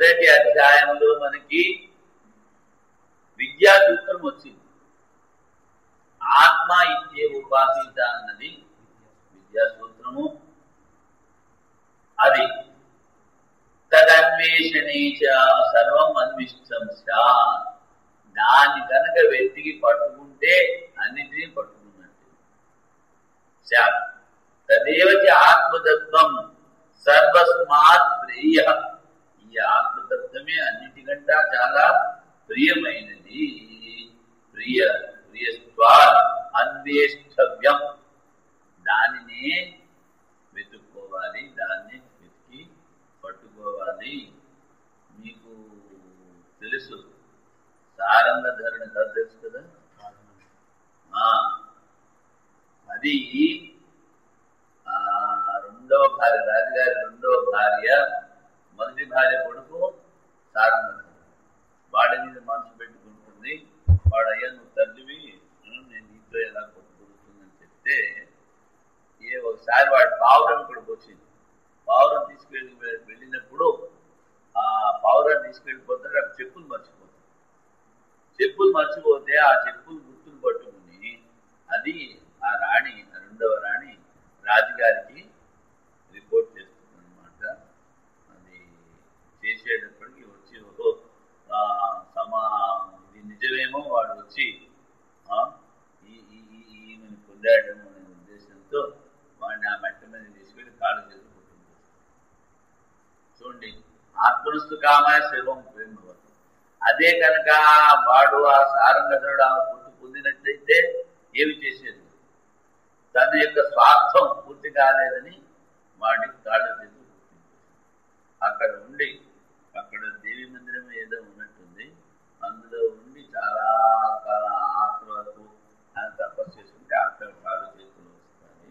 మొదటి అధ్యాయంలో మనకి విద్యా సూత్రం వచ్చింది. ఆత్మ ఇచ్చే ఉపాసిత అన్నది విద్యా సూత్రము. అది తదన్వేషణే సర్వం అన్విష్టం స్యాత్. దాన్ని కనుక వెతికి పట్టుకుంటే అన్నిటినీ పట్టుకున్నట్టు. స్యాత్ తదేవ ఆత్మతత్వం సర్వస్మాత్ ప్రియ. ఈ ఆత్మతత్వమే అన్నిటికంటా చాలా ప్రియమైనది. ప్రియస్వాత్ అన్వేష్టవ్యం. దానినే వెతుక్కోవాలి, దాన్ని వెతికి పట్టుకోవాలి. మీకు తెలుసు సారంగధరణ కథ తెలుసు కదా. అది రెండవ భార్య, రాజుగారి రెండవ భార్య, మొదటి భార్య కొడుకు సారంగధరుడు. వాడి మీద మనసు పెట్టుకుంటుంది. వాడు అయ్యా నువ్వు తల్లివి, నేను నీతో ఎలా కొట్టుకుంటుందని చెప్తే ఒకసారి వాడు పావురం ఇక్కడికి వచ్చింది. పావురం వెళ్ళినప్పుడు ఆ పావురాన్ని తీసుకెళ్ళిపోతాడు. అక్కడ చెప్పులు మర్చిపోతే ఆ చెప్పులు గుర్తులు పట్టుకుని అది ఆ రాణి, రెండవ రాణి రాజుగారికి రిపోర్ట్ చేస్తుంది అనమాట. అది చేసేటప్పటికి వచ్చి ఇది నిజమేమో, వాడు వచ్చి ఈమెను పొందాడేమో అనే ఉద్దేశంతో వాడిని ఆ మెట్ట మీద తీసుకెళ్లి కాళ్ళు చేసి కొట్టుకుంటుంది. చూడండి, ఆత్మనస్తు కామాయ శివం ప్రేమ. అదే కనుక వాడు ఆ సారంగధరుడు ఆ పొట్టు పొందినట్లయితే ఏమి చేసేది? తన యొక్క స్వార్థం పూర్తి కాలేదని వాడికి కాళ్ళు చేసి అక్కడ ఉండి, అక్కడ దేవి మందిరం ఏదో ఉన్నట్టుంది, అందులో ఉండి చాలా కాలం ఆఖరి వరకు ఆయన తపస్సు చేసుకుంటే అక్కడ కాళ్ళు చేతులు వస్తాయి.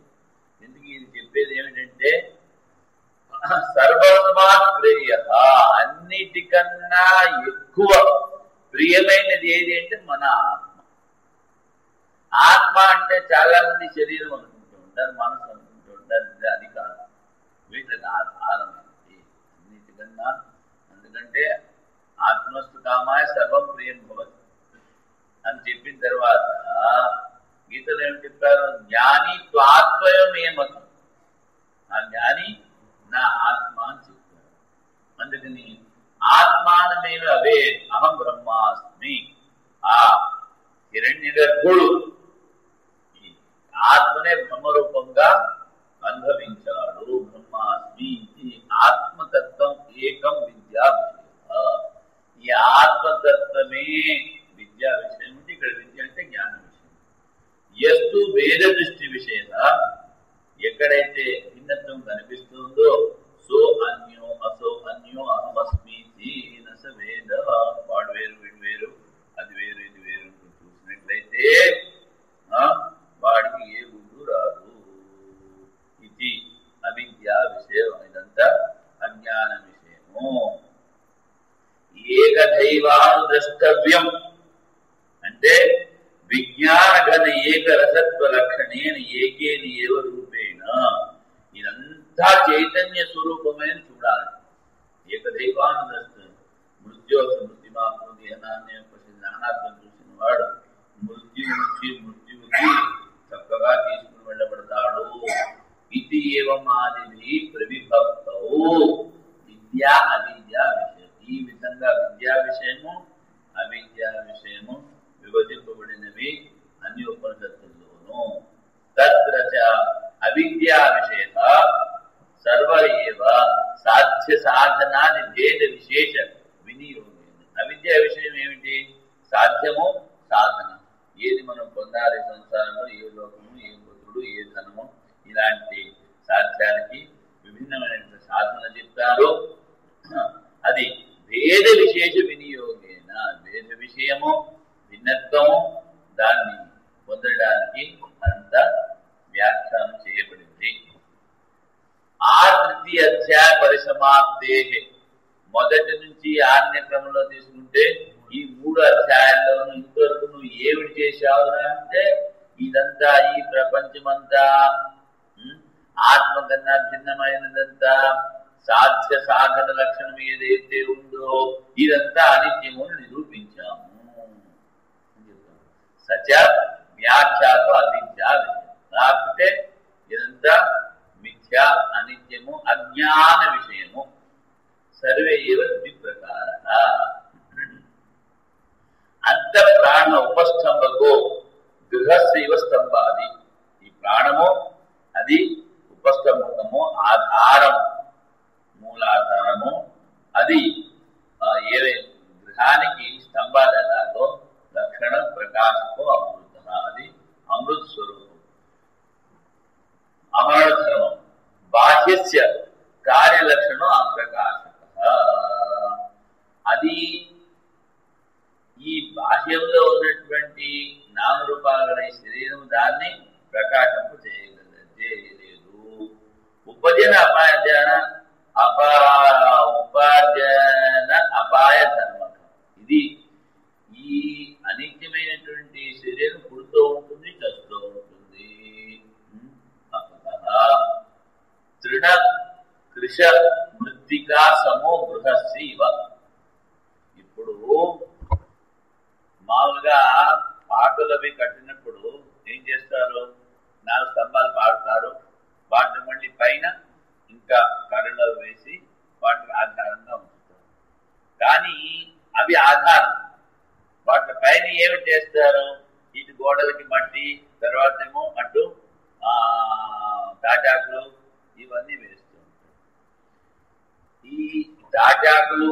ఎందుకు ఇది చెప్పేది ఏమిటంటే సర్వస్మాత్ ప్రియ, అన్నిటికన్నా ఎక్కువ ప్రియమైనది ఏది అంటే మన ఆత్మ. ఆత్మ అంటే చాలా మంది శరీరం అనుకుంటూ ఉంటారు, మనసు అనుకుంటూ ఉంటారు. అది కాదు, వీటికి ఆధారమైనది అన్నిటికన్నా. అందుకంటే ఆత్మస్తు కామాయ సర్వం ప్రియం భవతి అని చెప్పిన తర్వాత గీతలో ఏమి చెప్పారు? జ్ఞాని త్వాత్మయమేమతం. ఆ జ్ఞాని నా ఆత్మ అని చెప్పారు. అందుకని ఆత్మానమేవ అవే అహం బ్రహ్మాస్మి. ఆ హిరణ్య గర్భుడు ఈ ఆత్మనే బ్రహ్మరూపంగా అనుభవించాడు. బ్రహ్మాస్మి ఆత్మతత్వం ఏకం విద్యా విషయ. ఈ ఆత్మతత్వమే విద్యా విషయం. ఇక్కడ విద్య అంటే జ్ఞాన విషయం. ఎస్తు వేద దృష్టి విషయ, ఎక్కడైతే భిన్నత్వం కనిపిస్తుందో సో అన్యో అసో అన్యో అహమస్మీతి నస వేద. వాడు వేరు, వీడు వేరు, అది వేరు, ఇది వేరు చూసినట్లయితే వాడికి ఏ గుడ్డు రాదు. ఇది అవిద్యా విషయం. ఇదంతా అజ్ఞాన విషయము. ఏకదైవానుద్రష్టవ్యం అంటే విజ్ఞాన ఘన ఏకరసత్వ లక్షణేన ఏకేన ఏవ రూపేణ. ఇదంతా చైతన్య స్వరూపమైన చూడాలి. ఏకదైవానుద్రష్ట. మృత్యోమృతిమాత్మ దేహనాన్ని అనాత్మ చూసిన వాడు మృత్యు నుంచి మృత్యువుకి చక్కగా తీసుకుని వెళ్ళబడతాడు. ఇది ఏవం ఆది ప్రవిభక్తవు విద్యా అవిద్యా విషయం. ఈ విధంగా విద్యా విషయము అవిద్యా విషయము విభజింపబడినవి అన్ని ఉపనిషత్తుల్లోనూ. తత్ర అవిద్యా విషయ సర్వ ఏవ సాధ్య సాధనాన్ని భేద విశేష వినియోగం. అవిద్యా విషయం ఏమిటి? సాధ్యము, సాధన. ఏది మనం పొందాలి సంసారంలో, ఏ లోకము, ఏ పుత్రుడు, ఏ ధనము, ఇలాంటి సాధ్యానికి విభిన్నమైన సాధన చెప్తారు. అది భేద విశేష వినియోగేన. భేద విషయము, భిన్నత్వము, దాన్ని పొందడానికి అంత వ్యాఖ్యానం చేయబడింది. ఆ తృతీయ అధ్యాయ పరిసమాప్తే, మొదటి నుంచి ఆజ్ఞ క్రమంలో తీసుకుంటే ఈ 3 అధ్యాయాల్లోనూ ఇంతవరకు నువ్వు ఏమిటి చేశావురా అంటే ఇదంతా, ఈ ప్రపంచమంతా ఆత్మ కన్నా భిన్నమైనదంతా సాధ్య సాధన లక్షణం ఏదైతే ఉందో ఇదంతా అనిత్యము అని నిరూపించాము. సచ వ్యాఖ్యాతో అవిద్యా విషయం, లేకపోతే ఇదంతా మిథ్యా అనిత్యము అజ్ఞాన విషయము. సర్వే ఏవ ద్విప్రకార అంత ప్రాణ ఉపస్తంభకో గృహస్యవ స్తంభాది. ఈ ప్రాణము అది ఉపస్తంభకము, ఆధారం, మూలాధారము. అది ఏ గృహానికి స్తంభాలు ఎలాగో లక్షణ ప్రకాశకో అమృత, అది అమృత స్వరూపం, అమరధర్మం. బాహ్యస్య కార్యలక్షణం అప్రకాశక. అది ఈ బాహ్యంలో ఉన్నటువంటి నామరూపాల శరీరం దాన్ని ప్రకాశింపు చేయలేదు. ఉపజన అపాయజన ఉపార్జన అపాయ ధర్మక. ఇది ఈ అనిత్యమైనటువంటి శరీరం పుడుతూ ఉంటుంది, చస్తూ ఉంటుంది. తృణ కృష మృత్తికా సమో గృహస్య ఇవ. ఇప్పుడు మామూలుగా పాటలవి కట్టినప్పుడు ఏం చేస్తారు, 4 స్తంభాలు పాడతారు, వాటిని మళ్ళీ పైన ఇంకా కర్రలో వేసి వాటికి ఆధారంగా ఉంచుతారు. కానీ అవి ఆధారం, వాటి పైన ఏమి చేస్తారు, ఇటు గోడలకి మట్టి, తర్వాత ఏమో అటు తాటాకులు ఇవన్నీ వేస్తూ ఉంటారు. ఈ తాటాకులు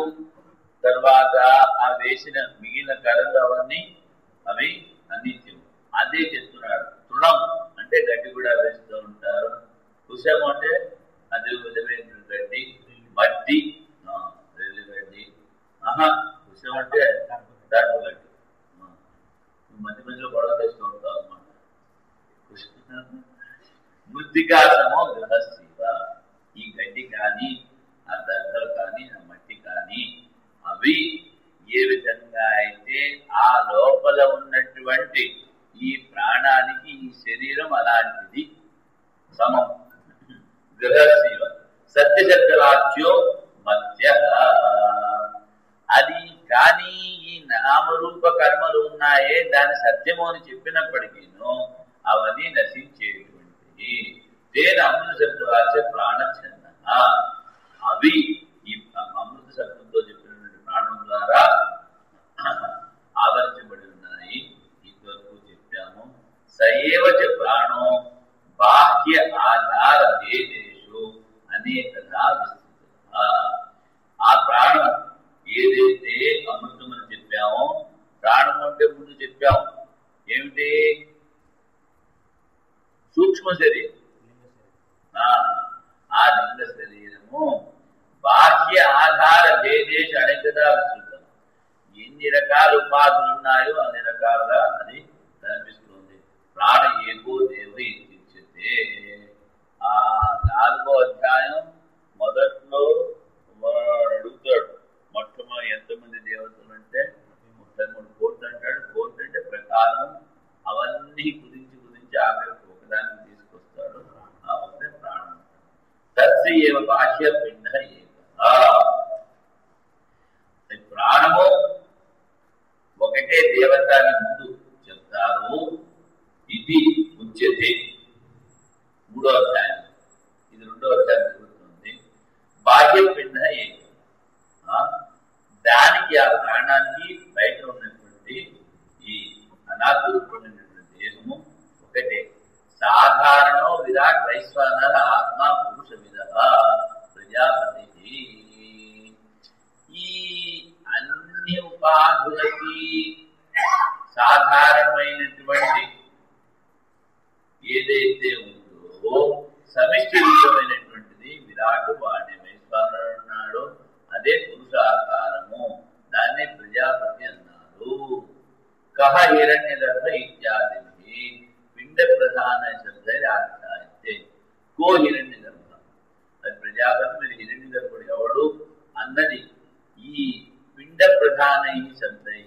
తర్వాత ఆ వేసిన మిగిలిన కర్రలు అవన్నీ అవి అనిత్యం. అదే చెప్తున్నాడు. తృణం అంటే గడ్డి కూడా వేస్తూ ఉంటారు, కుశం అంటే అదే విధమైన గడ్డి, మట్టి రెల్లిగడ్డి, కుశం అంటే దర్భ గడ్డి. మధ్య మధ్యలో గొడవ వేస్తూ ఉంటాం అనమాట. మృత్తికాసమో గృహస్థివ. ఈ గడ్డి కానీ ఆ దర్భలు కానీ ఆ మట్టి కానీ అవి ఏ విధంగా అయితే ఆ లోపల ఉన్నటువంటి ఈ ప్రాణానికి ఈ శరీరం అలాంటిది సమం. గృహశివ సత్యశబ్దవాచ్యో మధ్య. అది కానీ ఈ నామరూప కర్మలు ఉన్నాయే దాని సత్యము అని చెప్పినప్పటికీను అవన్నీ నశించేటువంటివి. తేన అమృత శబ్దవాచ్య ప్రాణఛంద. అవి ఈ అమృత శబ్దంతో చెప్పినటువంటి ప్రాణం ద్వారా ఆవరించబడి ఉన్నాయి. ఇంతవరకు చెప్పాము. సయేవచ ప్రాణో బాహ్య ఆధార భేదేషు అనేకదా విస్తృత. ఆ ప్రాణం ఏదైతే అమృతం అని చెప్పామో, ప్రాణం అంటే ముందు చెప్పాము ఏమిటి, సూక్ష్మ శరీరం. ఆ లింగ శరీరము బాహ్య ఆధార భేదేషు అనేకదా విస్తృతం. ఎన్ని రకాల ఉపాధులు ఉన్నాయో అన్ని రకాలుగా అది కనిపిస్తుంది. ప్రాణ ఏకో దేవి ఇచ్చితే. ఆ 4వ అధ్యాయం మొదట్లో అడుగుతాడు, మొట్టమొదటి ఎంతమంది దేవతలు అంటే 33 కోట్లు అంటాడు. కోట్లు అంటే ప్రకారం అవన్నీ గురించి ఆఖరికి ఒకదానికి తీసుకొస్తాడు. ఆ ఒకటే ప్రాణం. తస్య ఏవ బాహ్య పిండ ఏక. ప్రాణము ఒకటే దేవత అని ముందు చెప్తారు. ఇది ఉచ్యతే 3వ అధ్యాయం. ఇది 2వ అధ్యాయం జరుగుతుంది. బాహ్య పిండ ఏక. దానికి ఆ ప్రాణానికి బయట ఉన్నటువంటి ఈ అనాథుకున్నటువంటి దేహము ఒకటే. సాధారణో విరాట్ వైశ్వానర ఆత్మ పురుష విధ ప్రజాపతి. ఈ అన్ని ఉపాధులకి సాధారణమైనటువంటి ఏదైతే ఉందో సమిష్టి రూపమైనటువంటిది విరాట్, వాడిని వైశ్వానరుడు అన్నాడు. అదే పురుషాకారము, దాన్నే ప్రజాపతి అన్నారు. కహ హిరణ్యగర్భ ఇత్యాది పిండ ప్రధాన శబ్ద ఆఖ్యాయితే. కో హిరణ్యగర్భ, అది ప్రజాపతి. మీరు హిరణ్యగర్భుడు ఎవడు అన్నది ఈ పిండ ప్రధానై శబ్దై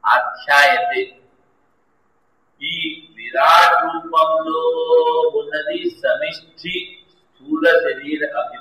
ఆఖ్యాయతే. ఈ విరాట్ రూపంలో ఉన్నది సమిష్టి స్థూల శరీర అభిమానం.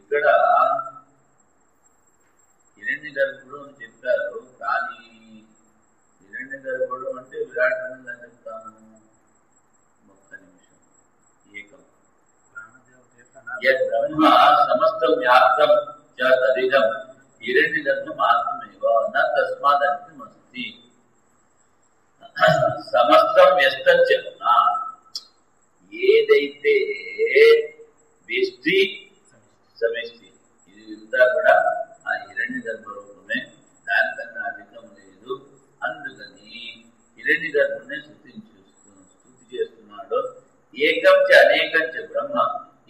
ఇక్కడ హిరణ్య గర్భుడు అని చెప్పారు. కానీ హిరణ్య గర్భుడు అంటే విరాటంగా చెప్తాను. ఒక్క నిమిషం. ఏకం బ్రహ్మ సమస్తం వ్యాప్తం తదిదం హిరణ్య గర్భం ఆత్మేవ న తస్మాదస్తి సమస్తం వ్యస్తం చెప్తా. ఏదైతే వ్యష్టి సమిష్టి ఇది ఇంతా కూడా ఆ హిరణ్య గర్భరూపమే, దానికన్నా అధికం లేదు. అందుకని హిరణ్య గర్భునే స్తుతి చేస్తున్నాడు. ఏకం చ అనేకం చ బ్రహ్మ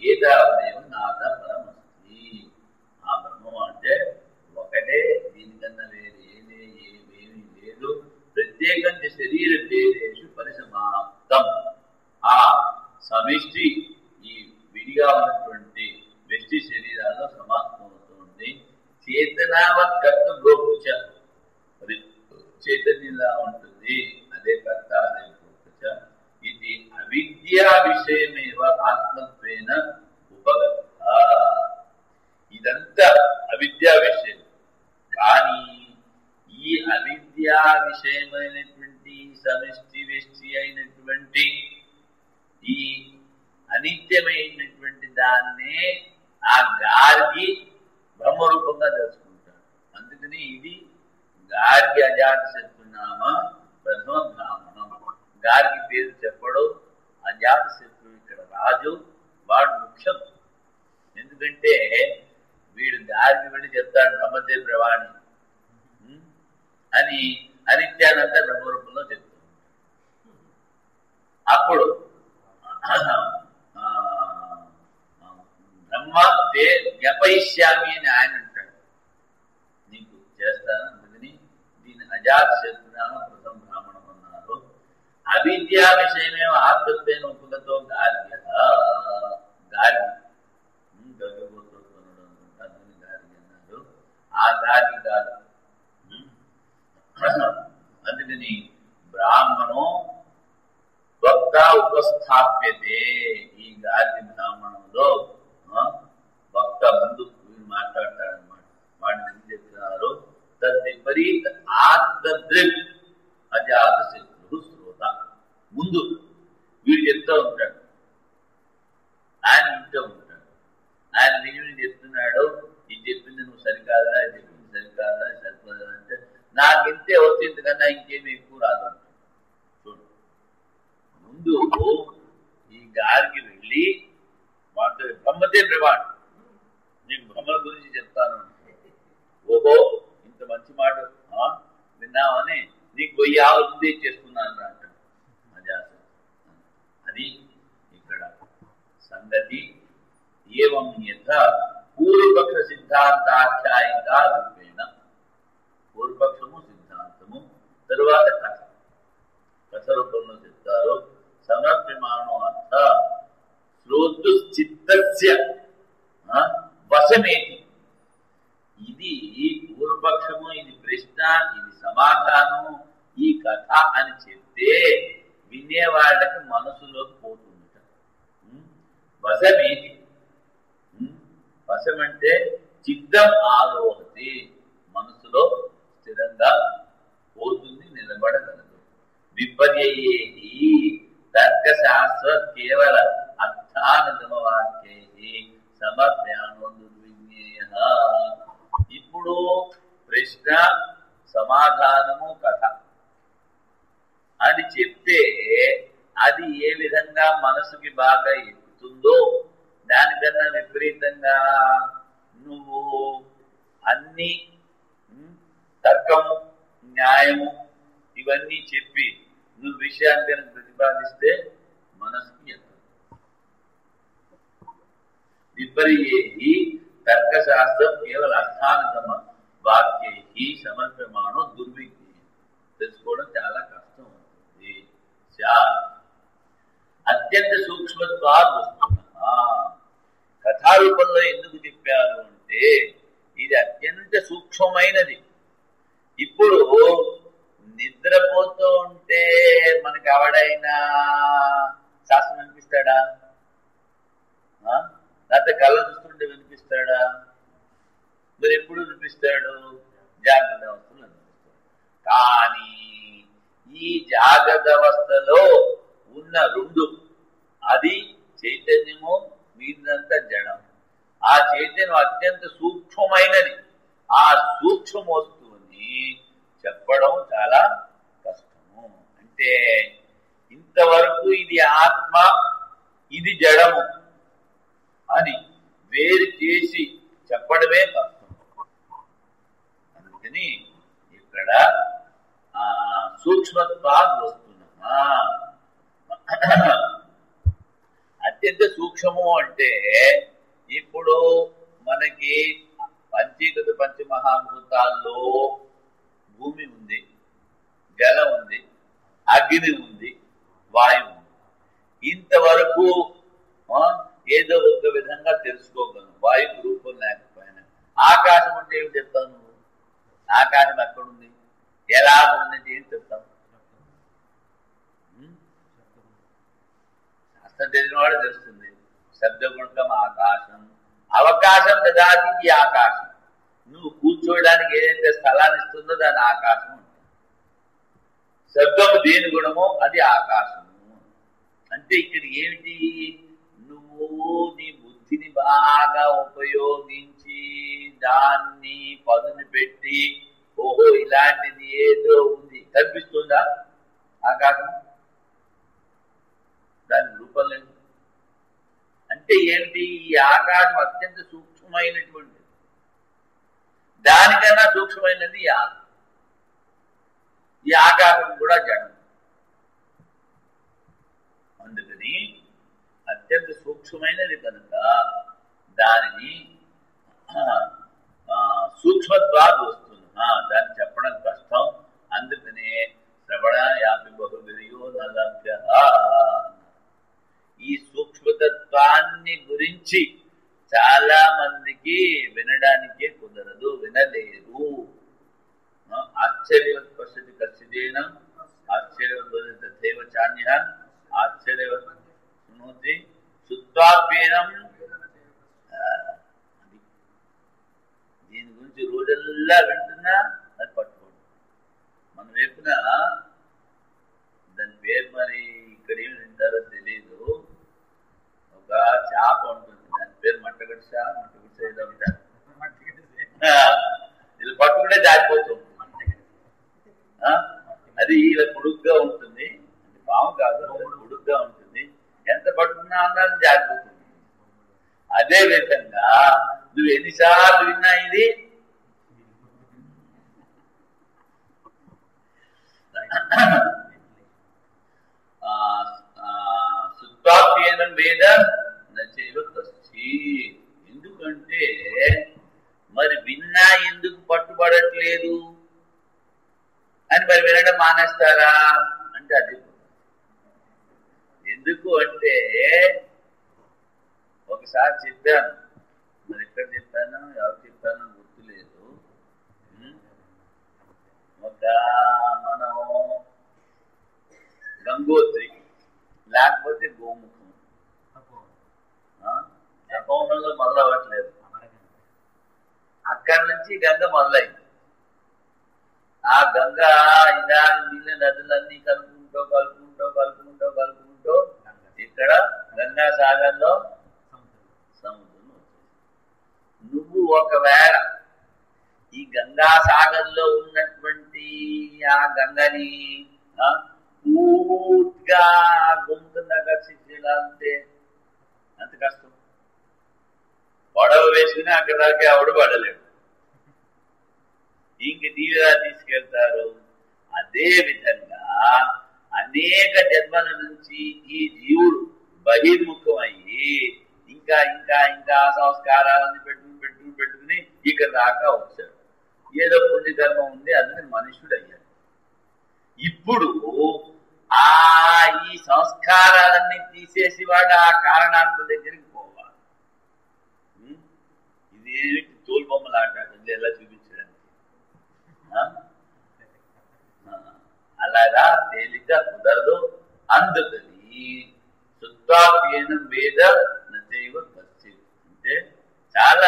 ఏతావదేవ నాథ పరమస్తి. ఆ బ్రహ్మం అంటే ఒకటే, దీనికన్నా వేరే ఏమీ లేదు. ప్రత్యేకం చ శరీర భేదేషు పరిసమాప్తం. ఆ సమిష్టి ఈ విడిగా ఉన్నటువంటి వ్యష్టి శరీరాల్లో సమాప్తమవుతుంది. చేతనావత్ కర్త భోక్త చైతన్యంగా ఉంటుంది, అదే కర్త అదే భోక్త. ఇది అవిద్యా విషయమేవ ఆత్మత్వేన ఉపగత. ఇదంతా అవిద్యా విషయం. కానీ ఈ అవిద్యా విషయమైనటువంటి సమిష్టి వ్యష్టి అయినటువంటి ఈ అనిత్యమైనటువంటి దాన్నే ఆ గార్గి బ్రహ్మరూపంగా తెలుసుకుంటాడు. అందుకని ఇది గార్గి అజాత శత్రునామ ప్రథమ బ్రాహ్మణం. గార్గి పేరు చెప్పడు. అజాత శత్రువు ఇక్కడ రాజు, వాడు ముఖ్యం. ఎందుకంటే వీడు గార్గి వెళ్ళి చెప్తాడు బ్రహ్మతే ప్రవాణి అని అనిత్యానంతా బ్రహ్మరూపంలో చెప్తాడు. అప్పుడు బ్రహ్మ తే జ్ఞపయిష్యామి అని ఆయన అంటాడు, నీకు చేస్తాను. అందుకని దీని అజాత శత్రునామ ప్రథమ బ్రాహ్మణం అన్నారు. అవిద్యా విషయమేమో ఆత్మత్వేన ఉపగతో గార్గ్య. గార్గి గర్గపోతున్నాడు అనుకుంటా, అందుకని గార్గి అన్నారు. ఆ గార్గి కాదు. అందుకని బ్రాహ్మణం వక్త ఉపస్థాప్యతే. ఈ గార్గి బ్రాహ్మణంలో వక్త ముందు మాట్లాడతాడనమాట. వాడిని ఎందుకు చెప్తున్నారు? తద్విపరీత ఆత్మదృక్ అజాత శత్రు శ్రోత. ముందు వీడు చెప్తూ ఉంటాడు, ఆయన వింటూ ఉంటాడు. ఆయన విని చెప్తున్నాడు, ఇది చెప్పింది నువ్వు సరికాదా, ఇది చెప్పింది సరికాదా, సరిపోదా అంటే నాకింతే వచ్చింది కన్నా ఇంకేమి ఎక్కువ రాదు. చూడు, ముందు ఈ గారికి వెళ్ళి వాటితో బ్రహ్మతే ప్రవాణి, నీకు బ్రహ్మల గురించి చెప్తాను. ఓహో ఇంత మంచి మాట విన్నామని నీకు 1000 ఆవులు ముందే చేసుకున్నాను అంటాడు అజాత. అది ఇక్కడ సంగతి. ఏవం యథ పూర్వపక్ష సిద్ధాంతాఖ్యాయికా రూపేణ, పూర్వపక్షము సిద్ధాంతము, తరువాత కథ రూపంలో చెప్తారు. సమర్ప్యమాణో అర్థ శ్రోతు చిత్తస్య వశమేతి. ఇది పూర్వపక్షము, ఇది ప్రశ్న, ఇది సమాధానము, ఈ కథ అని చెప్తే వినేవాళ్ళకి మనసులోకి పోతుందట. వశమేతి, వశం అంటే చిత్తం ఆరోహతి, మనసులో స్థిరంగా పోతుంది, నిలబడగలదు. విపర్యేహి తర్కశాస్త్ర కేవల అర్థానుగమ వాక్యై సమర్ప్యానో దుర్విజ్ఞేయ. ఇప్పుడు ప్రశ్న, సమాధానము, కథ అని చెప్తే అది ఏ విధంగా మనసుకి బాగా ఎక్కుతుందో దానికన్నా విపరీతంగా నువ్వు అన్ని తర్కము, న్యాయము ఇవన్నీ చెప్పి నువ్వు విషయాన్ని ప్రతిపాదిస్తే మనసుకి ఎక్కదు. విపర్యేహి తర్కశాస్త్రం కేవలం అర్థానుగమ వాక్యై సమర్ప్యమాణో దుర్విజ్ఞేయం. తెలుసుకోవడం చాలా కష్టం అవుతుంది. అత్యంత సూక్ష్మత్వాద్ వస్తున్నా. కథారూపంలో ఎందుకు చెప్పారు అంటే ఇది అత్యంత సూక్ష్మమైనది. ఇప్పుడు నిద్రపోతూ ఉంటే మనకి ఎవడైనా శాస్త్రం వినిపిస్తాడా? లేకపోతే కళ్ళ చూస్తుంటే వినిపిస్తాడా? చూపిస్తాడా? మరి ఎప్పుడు చూపిస్తాడు? జాగ్రత్త అవస్థలో చూపిస్తాడు. కానీ ఈ జాగ్రత్త అవస్థలో ఉన్న రెండు, అది చైతన్యము, మీదంతా జడం. ఆ చైతన్యం అత్యంత సూక్ష్మమైనది. ఆ సూక్ష్మ వస్తువుని చెప్పడం చాలా కష్టము. అంటే ఇంతవరకు ఇది ఆత్మ, ఇది జడము అని వేరు చేసి చెప్పడమే కష్టం. అందుకని ఇక్కడ సూక్ష్మత్వాలు వస్తున్నా. అత్యంత సూక్ష్మము అంటే ఇప్పుడు మనకి పంచీకృత పంచమహాభూతాల్లో భూమి ఉంది, జలం ఉంది, అగ్ని ఉంది, వాయువు ఉంది. ఇంతవరకు ఏదో ఒక విధంగా తెలుసుకోగలను, వాయువు రూపం లేకపోయినా. ఆకాశం అంటే ఏమి చెప్తావు నువ్వు? ఆకాశం ఎక్కడుంది, ఎలా ఉందంటే ఏం చెప్తావు? శాస్త్రం తెలిసిన వాడు తెలుస్తుంది. శబ్దగుణకం ఆకాశం, అవకాశం దదాతి ఆకాశం. నువ్వు కూర్చోవడానికి ఏదైతే స్థలాన్ని ఇస్తుందో దాని ఆకాశం ఉంటుంది. శబ్దము దేని గుణమో అది ఆకాశము. అంటే ఇక్కడ ఏమిటి? నువ్వు నీ బుద్ధిని బాగా ఉపయోగించి దాన్ని పదును పెట్టి, ఓహో ఇలాంటిది ఏదో ఉంది కనిపిస్తుందా ఆకాశం? దాని రూపం లేదు. అంటే ఏమిటి? ఈ ఆకాశం అత్యంత సూక్ష్మమైనటువంటిది. దానికన్నా సూక్ష్మమైనది ఈ ఆకాశం. ఈ ఆకాశం కూడా జడం. అందుకని అత్యంత సూక్ష్మమైనది కనుక దానిని సూక్ష్మత్వాలు వస్తున్నా, దాన్ని చెప్పడం కష్టం. అందుకనే శ్రవణ యాపి బహువిరియో నలభ్య. ఈ సూక్ష్మతత్వాన్ని గురించి చాలా మందికి వినడానికే కుదరదు, వినలేరు. ఆశ్చర్యవత్ పశ్యతి కచ్చిదేన ఆశ్చర్యవత్ తథైవ చాన్య ఆశ్చర్యవత్ శృణోతి శుత్వాప్యేనం. దీని గురించి రోజల్లా వింటున్నా అది పట్టుకోండి. మన వైపున దాని పేరు మరి ఇక్కడ ఏమి వింటారో తెలీదు. ఒక చేప ఉంటుంది, దాని పేరు మట్టగడిస ఏదో ఉంటారు. ఇది పట్టుకుంటే జారిపోతుంది. అది ఇలా పొడుగ్గా ఉంటుంది, పాము కాదు, పొడుగ్గా ఉంటుంది. ఎంత పట్టుకున్నా అన్నది జారిపోతుంది. అదే విధంగా నువ్వు ఎన్నిసార్లు విన్నా ఇది సుత్వాప్యేనం వేద నచైవ తస్సి. ఎందుకంటే మరి విన్నా ఎందుకు పట్టుబడట్లేదు అని మరి వినడం మానేస్తారా అంటే అది ఎందుకు అంటే ఒకసారి చెప్పాను, మరి ఎక్కడ చెప్పాను, ఎవరు చెప్పాను గుర్తులేదు. ఒక మనం గంగోత్రి లేకపోతే గోముఖం తపోవనంలో మొదలవ్వట్లేదు. అక్కడి నుంచి గంగ మొదలైంది. ఆ గంగ ఇలా నీళ్ళ నదులన్నీ కలుపుకుంటూ కలుపుకుంటూ కలుపుకుంటూ కలుపుకుంటూ ఇక్కడ గంగా సాగర్లో సముద్రం వచ్చేసి, నువ్వు ఒకవేళ ఈ గంగా సాగర్లో ఉన్నటువంటి ఆ గంగని పూర్తిగా గొంతులాగా శిక్షించాలంటే అంత కష్టం. పడవ వేసుకుని అక్కడ దాకా ఆవిడ పడలేడు. ఇంక తీవ్రగా తీసుకెళ్తారు. అదే విధంగా అనేక జన్మల నుంచి ఈ జీవుడు బహిర్ముఖం అయ్యి ఇంకా ఇంకా ఇంకా సంస్కారాలన్నీ పెట్టుకుని ఇక్కడ దాకా వచ్చాడు. ఏదో పుణ్యకర్మ ఉంది, అందుకని మనుషుడు అయ్యాడు. ఇప్పుడు ఈ సంస్కారాలన్నీ తీసేసి వాడు ఆ కారణార్థ దగ్గరికి పోవాలి. ఇదేమి తోలు బొమ్మలాట ఎలా చూపించడానికి? అలాగా తేలిక కుదరదు. అందుకని శుద్ధాప్యేనం వేద నచైవ కచ్చిత్ అంటే చాలా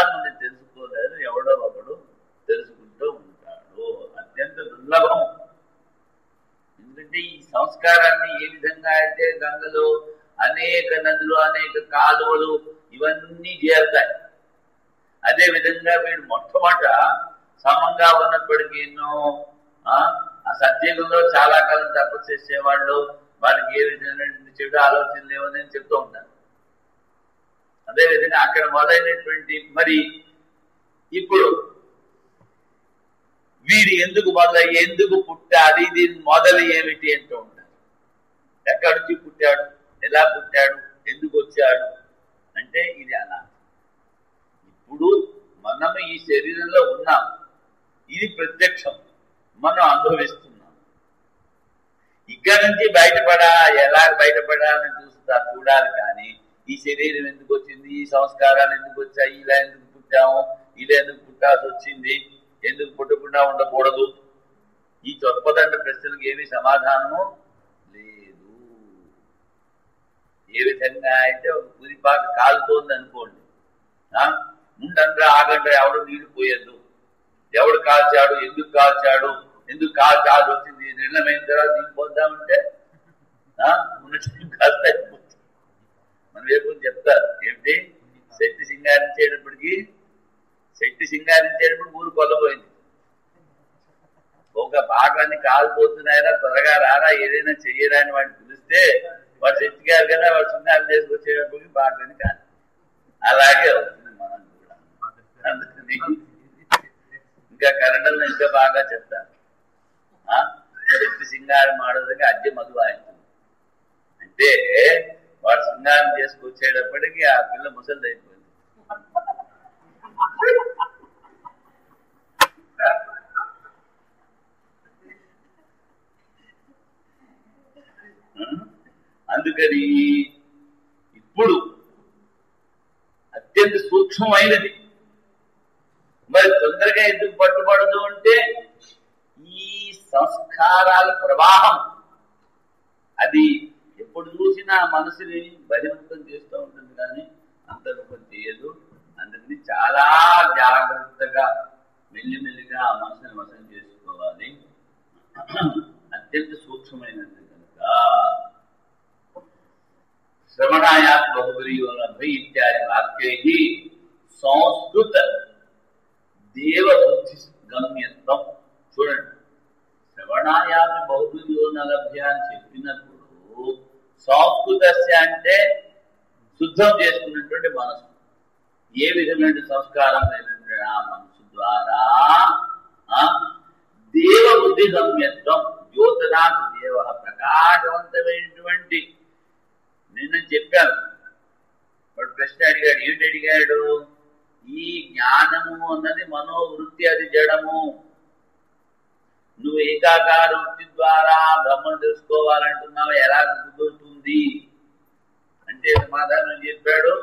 సంస్కారాన్ని ఏ విధంగా అయితే గంగలో అనేక నదులు అనేక కాలువలు ఇవన్నీ చేరుతాయి. అదే విధంగా వీడు మొట్టమొదట సమంగా ఉన్నప్పటికీ ఎన్నో ఆ సత్యుగంలో చాలా కాలం తపస్సు చేసేవాళ్ళు వాళ్ళకి ఏ విధమైన చెడు ఆలోచనలు లేవని చెప్తూ ఉంటారు. అదేవిధంగా అక్కడ మొదలైనటువంటి మరి ఇప్పుడు వీడు ఎందుకు పుట్టాలి, దీని మొదలు ఏమిటి అంటూ ఉంటారు. ఎక్కడి నుంచి పుట్టాడు, ఎలా పుట్టాడు, ఎందుకు వచ్చాడు అంటే ఇది అలా. ఇప్పుడు మనం ఈ శరీరంలో ఉన్నాం, ఇది ప్రత్యక్షం, మనం అనుభవిస్తున్నాం. ఇక్కడ నుంచి ఎలా బయటపడాలని చూడాలి. కానీ ఈ శరీరం ఎందుకు వచ్చింది, ఈ సంస్కారాలు ఎందుకు వచ్చాయి, ఇలా ఎందుకు పుట్టాము, ఇలా ఎందుకు పుట్టాల్సి వచ్చింది, ఎందుకు పుట్టకుండా ఉండకూడదు, ఈ చొప్పదండ ప్రశ్నలకు ఏమీ సమాధానము లేదు. ఏ విధంగా అయితే ఒక పురిపాక కాలుతోంది అనుకోండి, ముందంతా ఆగంటే ఎవడు నీళ్లు పోయద్దు, ఎవడు కాల్చాడు, ఎందుకు కాల్చాల్సి వచ్చింది, నిర్ణయమైన తర్వాత నీళ్ళు పోద్దామంటే కాస్త మన వైపు చెప్తారు. ఏమిటి శక్తి సింగారించేటప్పుడు ఊరు కొల్లబోయింది. ఒక భాగాన్ని కాలిపోతున్నాయరా, త్వరగా రారా, ఏదైనా చెయ్యరా అని వాడిని పిలిస్తే వాడు శక్తి గారు కదా, వాడు సింగారం చేసుకొచ్చేటప్పటికి భాగాన్ని కాదు. అలాగే అవుతుంది మనం కూడా. అందుకని ఇంకా కన్నడలో ఇంకా బాగా చెప్తారు, శక్తి సింగారం ఆడోదకి అద్దె మధువాయించింది అంటే వాడు సింగారం చేసుకొచ్చేటప్పటికి ఆ పిల్ల ముసలిది అయిపోయింది. అందుకని ఇప్పుడు అత్యంత సూక్ష్మమైనది మరి తొందరగా ఎందుకు పట్టుబడదు అంటే ఈ సంస్కారాల ప్రవాహం అది ఎప్పుడు చూసినా మనసుని బహిర్ముఖం చేస్తూ ఉంటుంది, కానీ అంతర్ముఖం చేయదు. అందుకని చాలా జాగ్రత్తగా మెల్లిమెల్లిగా ఆ మనసుని వశం చేసుకోవాలి. అత్యంత సూక్ష్మమైనది కనుక శ్రవణాయాత్ బహుబలియోనభై ఇత్యాది వాక్యై సంస్కృత దేవబుద్ధి గమ్యత్వం. చూడండి, శ్రవణాయాత్ బహుబలియోనలభ్య అని చెప్పినప్పుడు సంస్కృతస్య అంటే శుద్ధం చేసుకున్నటువంటి మనసు, ఏ విధమైన సంస్కారం లేనటువంటి ఆ మనసు ద్వారా దేవబుద్ధి గమ్యత్వం, జ్యోతనాథ్ దేవ, ప్రకాశవంతమైనటువంటి. నిన్న చెప్పాను, వాడు ప్రశ్న అడిగాడు. ఏంటి అడిగాడు? ఈ జ్ఞానము అన్నది మనోవృత్తి, అది జడము. నువ్వు ఏకాకార వృత్తి ద్వారా బ్రహ్మను తెలుసుకోవాలంటున్నావు, ఎలా కుదురుతుంది అంటే సమాధానం చెప్పాడు,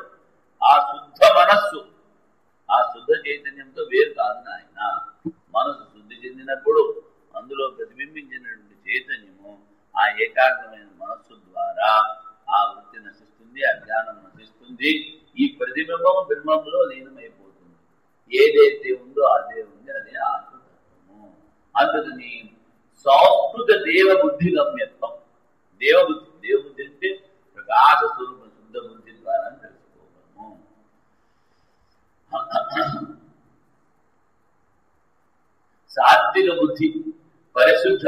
ఆ శుద్ధ మనస్సు ఆ శుద్ధ చైతన్యంతో వేరు కాదు నాయన. మనసు శుద్ధి చెందినప్పుడు అందులో ప్రతిబింబించినటువంటి చైతన్యము ఆ ఏకాగ్రమైన మనస్సు ద్వారా ఆ వృత్తి నశిస్తుంది, అజ్ఞానం నశిస్తుంది. ఈ ప్రతిబింబం బ్రహ్మంలో లీనమైపోతుంది. ఏదైతే ఉందో అదే ఉంది, అదే ఆత్మతత్వము. అందుకని సంస్కృత దేవబుద్ధి గమ్యత్వం. దేవబుద్ధి అంటే ప్రకాశ స్వరూప శుద్ధ బుద్ధి ద్వారా తెలుసుకోగలము. సాత్విక బుద్ధి, పరిశుద్ధ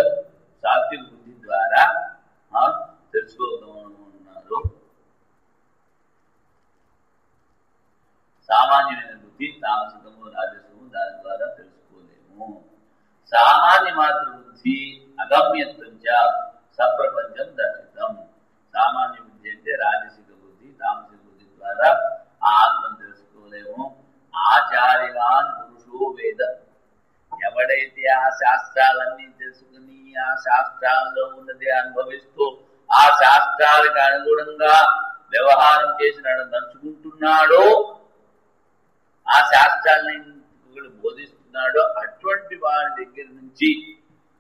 సాత్విక బుద్ధి ద్వారా తెలుసుకోగలమన్నారు. సామాన్యమైన బుద్ధి తామసికము, రాజసము, దాని ద్వారా తెలుసుకోలేము. సామాన్య మాత్ర బుద్ధి అగమ్యత్వం సప్రపంచం దర్శితం. సామాన్య బుద్ధి అంటే రాజసిక బుద్ధి, తామసిక బుద్ధి ద్వారా ఆ ఆత్మను తెలుసుకోలేము. ఆచార్యవాన్ పురుషో వేద, ఎవడైతే ఆ శాస్త్రాలన్నీ తెలుసుకుని ఆ శాస్త్రాల్లో ఉన్నది అనుభవిస్తూ ఆ శాస్త్రాలకు అనుగుణంగా వ్యవహారం చేసినాడు, నడుచుకుంటున్నాడో, ఆ శాస్త్రాన్ని బోధిస్తున్నాడో, అటువంటి వారి దగ్గర నుంచి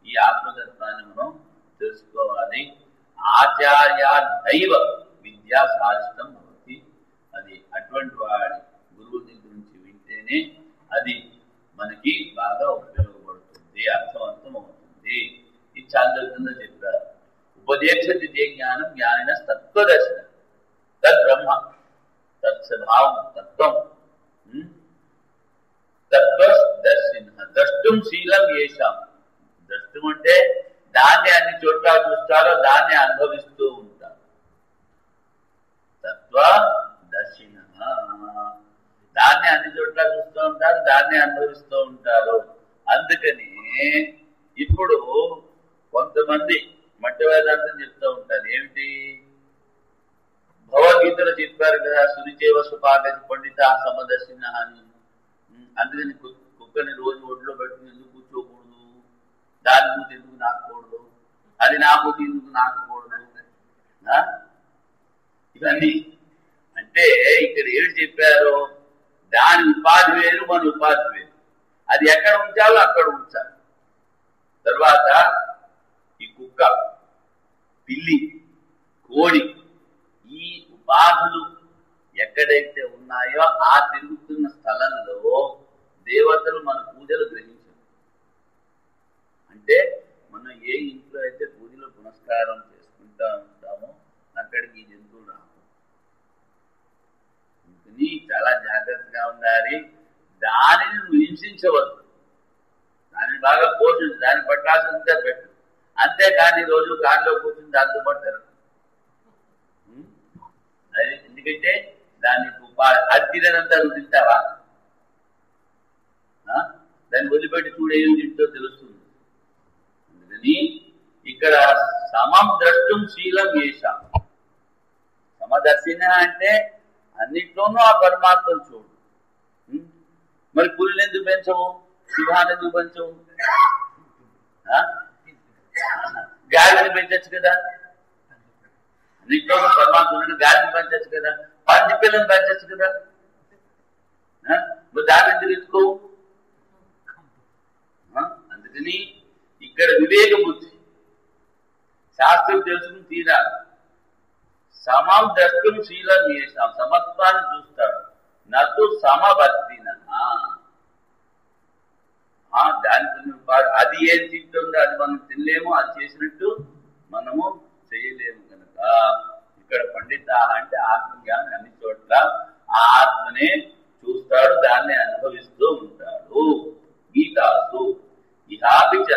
ఈ ఆత్మతత్వాన్ని మనం తెలుసుకోవాలి. ఆచార్యాదైవ విద్యా సాధిష్టం భవతి. అది అటువంటి వాడి గురువు దగ్గర నుంచి వింటేనే అది మనకి బాగా ఉపయోగపడుతుంది, అర్థవంతం అవుతుంది. ఇది చాంద్రోగ్యంలో చెప్పారు. ఉపదేశతి తే జ్ఞానం జ్ఞానిన తత్వదర్శనం తద్ బ్రహ్మ తత్స్వభావం తత్వం తత్వదర్శిన ద్రష్టుం శీలం ఏషాం. ద్రష్టం అంటే దాన్ని అన్ని చోట్ల చూస్తారో దాన్ని అనుభవిస్తూ ఉంటారు. తత్వదర్శిన దాన్ని అన్ని చోట్ల చూస్తూ ఉంటారు, దాన్ని అనుభవిస్తూ ఉంటారు. అందుకని ఇప్పుడు కొంతమంది మట్టి వేదాంతం చెప్తూ ఉంటారు. ఏమిటి? భగవద్గీతలో చెప్పారు కదా, సునిచేవ సుపాగతి పండిత సమదర్శిన అని. అందుకని కుక్కని రోజు ఒడ్లో పెట్టుకుని ఎందుకు కూర్చోకూడదు, దాని మూతి ఎందుకు నాకూడదు, అది నా మూతి ఎందుకు నాకకూడదు, ఇవన్నీ అంటే ఇక్కడ ఏమి చెప్పారు? దాని ఉపాధి వేరు, మన ఉపాధి వేరు. అది ఎక్కడ ఉంచాలో అక్కడ ఉంచాలి. తర్వాత ఈ కుక్క, పిల్లి, కోడి ఈ ఉపాధులు ఎక్కడైతే ఉన్నాయో ఆ తిరుగుతున్న స్థలంలో దేవతలు మన పూజలు గ్రహించారు. అంటే మనం ఏ ఇంట్లో అయితే పూజలు పునస్కారం చేసుకుంటా ఉంటామో అక్కడికి ఈ జంతువులు రావు. అందుకని చాలా జాగ్రత్తగా ఉండాలి. దానిని నువ్వు హింసించవద్దు, దాన్ని బాగా పోషించు, దాన్ని పట్టాల్సిందే పెట్టు. అంతేకాని రోజు కారులో కూర్చుని దాంతో పాటు జరగదు. అది ఎందుకంటే దాన్ని అది తినేదంతా నువ్వు తింటావా? దాన్ని వదిలిపెట్టి చూడు ఏం తింటో తెలుస్తుంది. అందుకని ఇక్కడ సమం ద్రష్టం శీలం చేశాం. సమదర్శిన అంటే అన్నిట్లోనూ ఆ పరమాత్మను చూడు. మరి పుల్ని ఎందుకు పెంచవు, శివాన్ని ఎందుకు పెంచవు? గాలిని పెంచచ్చు కదా, అన్నిట్లోనూ పరమాత్మ గాలిని పెంచచ్చు కదా, పంది పిల్లని పెంచచ్చు కదా, నువ్వు దాన్ని ఎందుకు ఎత్తుకోవు? అందుకని ఇక్కడ వివేక బుద్ధి, శాస్త్రం తెలుసుకుని తీరాలి. సమం ద్రష్టం శీలం చేస్తాం, సమత్వాన్ని చూస్తాడు. నటు సమవర్తిన దానికి అది ఏం తింటుందో అది మనం తినలేము, అది చేసినట్టు మనము చేయలేము కనుక ఇక్కడ పండిత అంటే ఆత్మజ్ఞానం అన్ని చోట్ల ఆ ఆత్మనే చూస్తాడు, దాన్ని అనుభవిస్తూ ఉంటాడు. గీతాసు ఇహాపిచ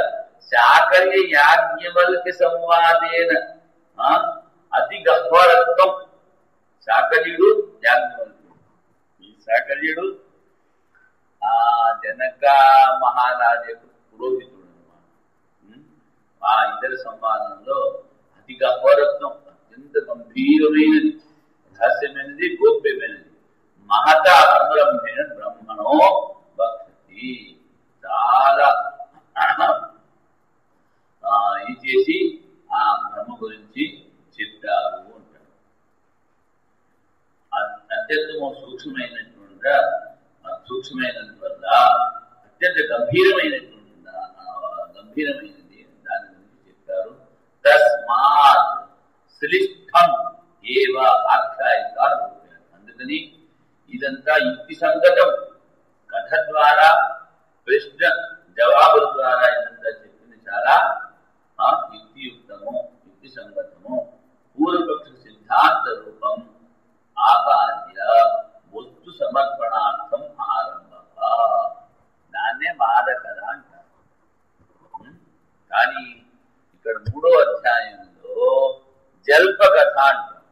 శాకర్య యాజ్ఞవల్క్య సంవాదేన అతి గహ్వరత్వం. శాకర్యుడు యాజ్ఞవల్క్యుడు. ఈ శాకర్యుడు జనక మహారాజకు పురోహితుడు అన్నమాట. ఆ ఇద్దరి సంవాదంలో అతి గహ్వరత్వం, అత్యంత గంభీరమైనది, రహస్యమైనది, గోప్యమైనది. మహత సంబ్రహ్మేణ బ్రహ్మణో భక్తి, చాలా ఇది చేసి ఆ బ్రహ్మ గురించి చెప్తారు అంటారు. అత్యంత సూక్ష్మమైనటువంటి వల్ల అత్యంత గంభీరమైనది దాని గురించి చెప్తారు. తస్మాత్ శ్లిష్టం ఏవ ఆఖ్యాయిక రూపేణ. అందుకని ఇదంతా యుక్తి సంగతం, కథ ద్వారా ప్రశ్న జవాబుల ద్వారా ఇదంతా చెప్పింది చాలా యుక్తియుక్తము, యుక్తి సంగతము. పూర్వపక్ష సిద్ధాంత రూపం ఆపాద్య వస్తు సమర్పణార్థం ఆరంభ, దాన్నే వాద కథ అంటారు. కానీ ఇక్కడ 3వ అధ్యాయంలో జల్ప కథ అంటారు.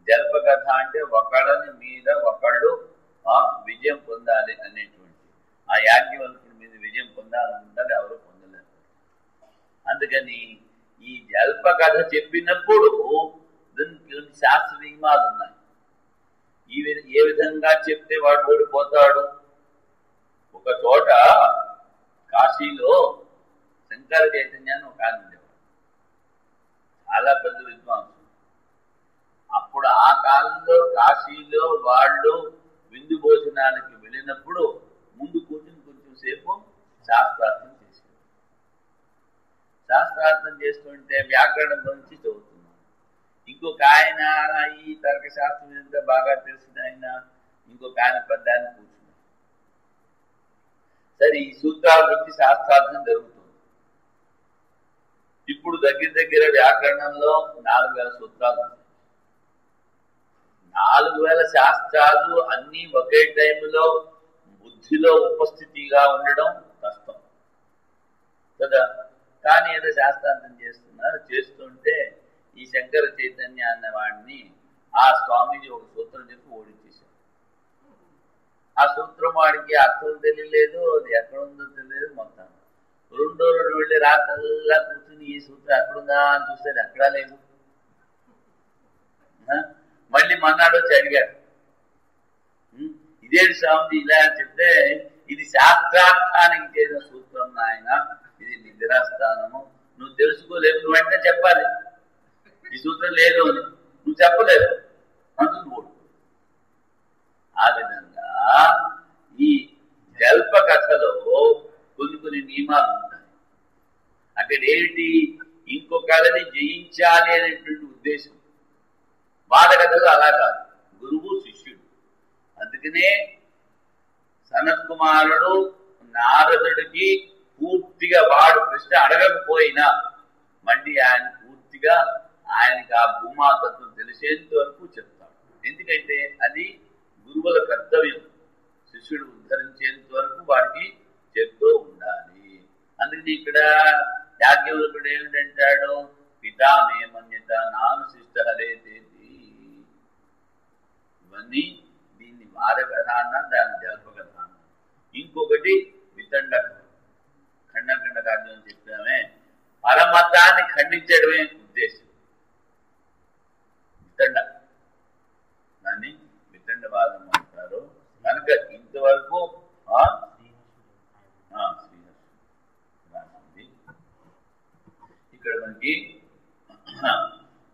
జల్ప కథ అంటే ఒకళ్ళని మీద ఒకళ్ళు విజయం పొందాలి అనేటువంటి, ఆ యాజ్ఞవల్కుడి మీద విజయం పొందాలనుకుంటారు, ఎవరు పొందలేరు. అందుకని ఈ జల్ప కథ చెప్పినప్పుడు దీనికి శాస్త్ర నియమాలు ఉన్నాయి. ఏ విధంగా చెప్తే వాడు ఓడిపోతాడు. ఒక చోట కాశీలో శంకర చైతన్యాన్ని ఒక ఆయన ఉండేవాడు, చాలా పెద్ద విద్వాంసుడు. అప్పుడు ఆ కాలంలో కాశీలో వాళ్ళు విందు భోజనానికి వెళ్ళినప్పుడు ముందు కూర్చుని కొంచెం సేపు శాస్త్రార్థం చేసేవారు. శాస్త్రార్థం చేస్తుంటే వ్యాకరణం గురించి చదువుతున్నారు. ఇంకొక ఆయన ఈ తర్కశాస్త్రం ఎంత బాగా తెలిసిన ఆయన, ఇంకొక ఆయన పెద్ద ఆయన కూర్చున్నారు. సరే, ఈ సూత్రాల గురించి శాస్త్రార్థం జరుగుతుంది. ఇప్పుడు దగ్గర వ్యాకరణంలో 4000 సూత్రాలు, 4000 శాస్త్రాలు అన్నీ ఒకే టైంలో బుద్ధిలో ఉపస్థితిగా ఉండడం కష్టం కదా. కానీ ఏదో శాస్త్రార్థం చేస్తుంటే ఈ శంకర చైతన్య అన్నవాడిని ఆ స్వామీజీ ఒక సూత్రం చెప్పి ఓడించేశారు. ఆ సూత్రం వాడికి అర్థం తెలియలేదు, అది ఎక్కడ ఉందో తెలియదు. మొత్తం 2 రోజులు వెళ్ళి రాత్రల్లా కూర్చుని ఈ సూత్రం ఎక్కడుందా అని చూస్తే ఎక్కడా లేదు. మళ్ళీ మన్నాడు వచ్చి అడిగాడు, ఇదేంటి స్వామి ఇలా చెప్తే, ఇది శాస్త్రార్థానికి చేసిన సూత్రం నాయన, ఇది నిద్రాస్థానము, నువ్వు తెలుసుకోలేవు, నువ్వు వెంటనే చెప్పాలి ఈ సూత్రం లేదు అని. నువ్వు చెప్పలేదు అందుకు ఓడు. ఆ విధంగా ఈ జల్ప కథలో కొన్ని నియమాలు ఉంటాయి. అక్కడ ఏంటి, ఇంకొకళ్ళని జయించాలి అనేటువంటి ఉద్దేశం. వాద కథలు అలా కాదు, గురువు శిష్యుడు. అందుకనే సనత్ కుమారుడు నారదుడికి పూర్తిగా వాడు ప్రశ్న అడగకపోయినా మళ్ళీ ఆయన పూర్తిగా ఆయనకి ఆ భూమాతత్వం తెలిసేంత వరకు చెప్తాడు. ఎందుకంటే అది గురువుల కర్తవ్యం, శిష్యుడు ఉద్ధరించేంత వరకు వాడికి చెప్తూ ఉండాలి. అందుకని ఇక్కడ యాజ్ఞవల్కుడు ఏమిటంటాడు, పితామేమన్యత నాను శిష్ట హరేతేతి. ఇవన్నీ దీన్ని వాద కథ అన్నా, దాని జల్ప కథ అన్నా. ఇంకొకటి వితండ ఖండఖండ కార్యం అని చెప్పామే, పరమతాన్ని ఖండించడమే ఉద్దేశం. వితండ, దాన్ని వితండవాదం అంటారు. కనుక ఇంతవరకు ఇక్కడ మనకి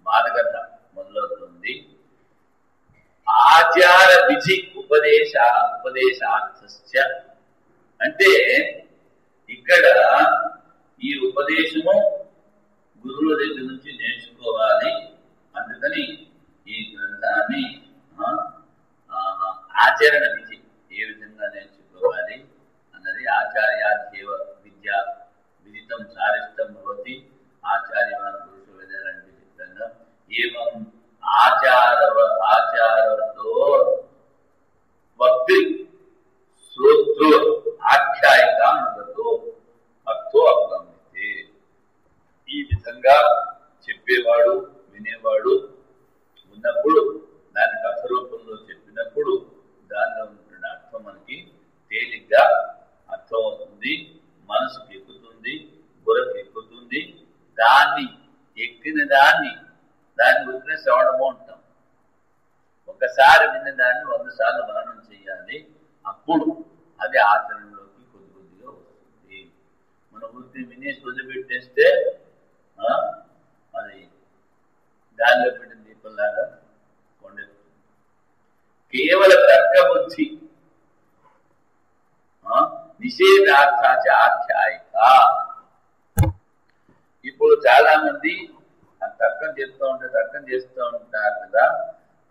వాదకథ మొదలవుతుంది. ఆచార విధి ఉపదేశార్థ అంటే ఇక్కడ ఈ ఉపదేశము గురువుల దగ్గర నుంచి నేర్చుకోవాలి. అందుకని ఈ గ్రంథాన్ని ఆచరణ విధి ఏ విధంగా నేర్చుకోవాలి అన్నది ఆచార్యాధ్యేవ విద్య విదితం చారిష్టం భవతి ఆచార్యవాన్ పురుష వేదాలంటే చెప్తాను. ఏవం ఆచారతో భక్తి శ్రోత్రో ఆఖ్యాయిక అనుగతో అర్థో అర్థమితే. ఈ విధంగా చెప్పేవాడు వినేవాడు ఉన్నప్పుడు, దాని కథ రూపంలో చెప్పినప్పుడు దానిలో ఉంటున్న అర్థం మనకి తేలిగ్గా అర్థం అవుతుంది, మనసుకు ఎక్కుతుంది, బుర్రకు ఎక్కుతుంది. దాన్ని ఎక్కిన దాన్ని గురించి శ్రవణము అంటాం. ఒకసారి విన్న దాన్ని 100 సార్లు మననం చేయాలి. అప్పుడు అది ఆచరణలోకి కొద్దిగా వస్తుంది. మన వృత్తి వినేసి వదిలిపెట్టేస్తే అది గాలిలో పెట్టిన దీపంలాగా కొండెక్కుతుంది. కేవల తర్క బుద్ధి నిషేధార్థాచ ఆఖ్యాయిక. ఇప్పుడు చాలా మంది తర్కం చేస్తూ ఉంటారు కదా.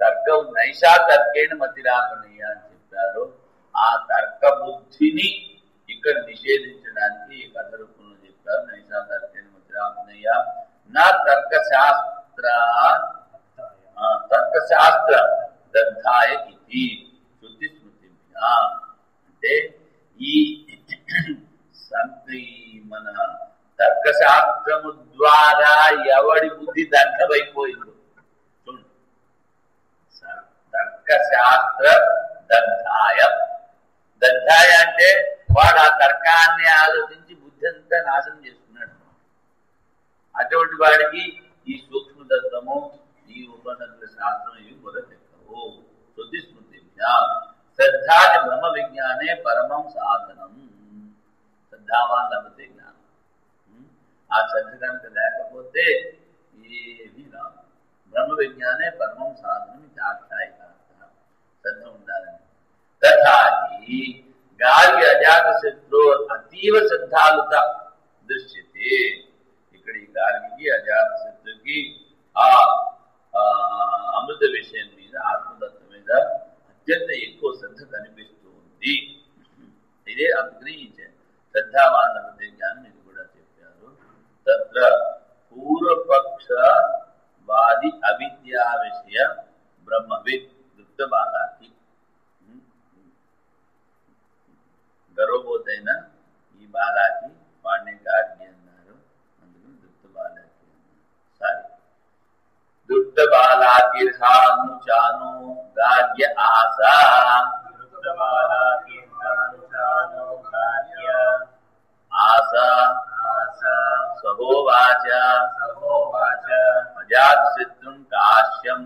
తర్కం నైషా తర్కేణ మతిరాపనీయ అని చెప్పారు. ఆ తర్క బుద్ధిని ఇక్కడ నిషేధించడానికి ఈ కథ రూపంలో చెప్పారు. నైషా తర్కేణ మతిరాపనీయ నా తర్కశాస్త్ర దగ్ధాయ ఇది శుద్ధి స్మృతి. అంటే ఈ మన తర్కశాస్త్రము ద్వారా ఎవడి బుద్ధి దగ్ధమైపోయిందో చూడండి. తర్కశాస్త్ర దగ్ధాయ అంటే వాడు ఆ తర్కాన్ని ఆలోచించి బుద్ధి అంతా నాశనం చేసుకున్నాడు. అటువంటి వాడికి ఈ సూక్ష్మతత్వము, ఈ ఉపనిషత్తుల శాస్త్రం ఇవి బుర్రకెక్కవు. శుద్ధి స్మృతి శ్రద్ధాది బ్రహ్మ విజ్ఞానే పరమం సాధనం. శ్రద్ధావాన్ లభతే జ్ఞానం. ఆ శ్రద్ధ కనుక లేకపోతే ఏమీ రాదు. బ్రహ్మ విజ్ఞానే పరమం సాధనం ఇది ఆఖ్యాయిక. శ్రద్ధ ఉండాలని. తథాహి గాలి అజాత శత్రు అతీవ శ్రద్ధాలుత దృశ్యతే. ఇక్కడ ఈ గాలికి అజాత శత్రుకి ఆ అమృత విషయం మీద, ఆత్మతత్వం మీద అత్యంత ఎక్కువ శ్రద్ధ కనిపిస్తూ ఉంది. ఇదే అందుకని శ్రద్ధావాన్ లభతే జ్ఞానం ఇది కూడా చెప్పారు. తత్ర పూర్వపక్షవాది అవిద్యా విషయ బ్రహ్మవిద్ దృప్త బాలాకి గర్వబోతైన ఈ బాలాకి వాడిని గార్గి అన్నారు. అందుకని దృప్త బాలాకి అన్నారు. సారీ, దృప్త బాలాకి హాను చాను గార్గ్య ఆశా ఆశా సహోవాచ అజాతశత్రుం కాశ్యం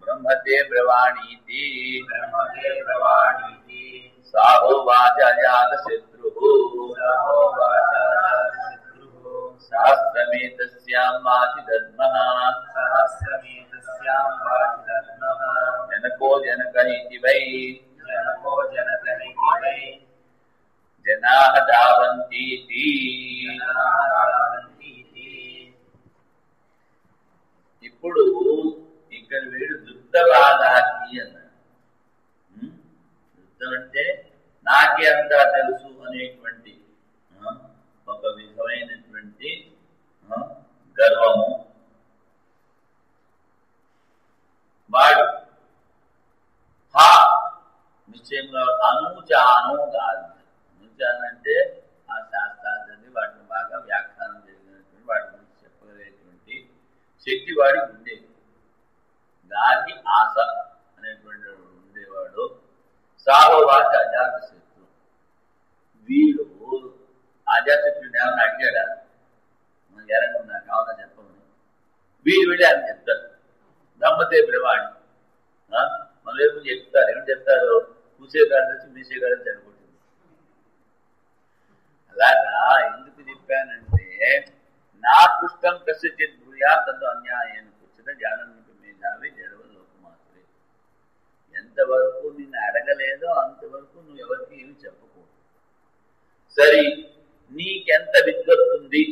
బ్రహ్మతే బ్రవాణీతి సాహోవాచ అజాతశత్రుః సహస్రమేతస్యాం వాచి దద్మః జనకో జనకః ఇతి వై జనాః ధావంతీతి. ఇప్పుడు ఇక్కడ వీడు దుగ్ధ బాలాకి అన్నాడు. దుగ్ధం అంటే నాకే అంతా తెలుసు అనేటువంటి ఒక విధమైనటువంటి గర్వము. వాడు హా నిశ్చయంగా అనూచాను కాదు. అనూచాను అంటే ఆ శాస్త్రాన్ని వాటిని బాగా వ్యాఖ్యానం జరిగినటువంటి వాటి గురించి చెప్పగలిగేటువంటి శక్తి వాడికి ఉండేది. గాలి ఆశ అనేటువంటి ఉండేవాడు. సాహోవాచ అజాతశత్రు. వీడు అజాతశత్రుడు ఏమన్నా అడిగాడా? మనం ఎరంగా నాకు కావాలా చెప్పమని వీడు వెళ్ళి అని చెప్తారు. బ్రహ్మతే బ్రవాణి మన వైపు చెప్తారు. ఏమని చెప్తారు? కూసేగాడి నుంచి మీసేగాడని చనిపోతుంది. అలాగా ఎందుకు చెప్పానంటే నా పృష్టం కసిచిత్ భూయా తదు అన్యాయం కూర్చున్న జానన్నికి మేధావి జడవ లోకమాత్రే. ఎంతవరకు నిన్ను అడగలేదో అంతవరకు నువ్వు ఎవరికి ఏమి చెప్పకూడదు. సరే, నీకెంత విద్వత్తుంది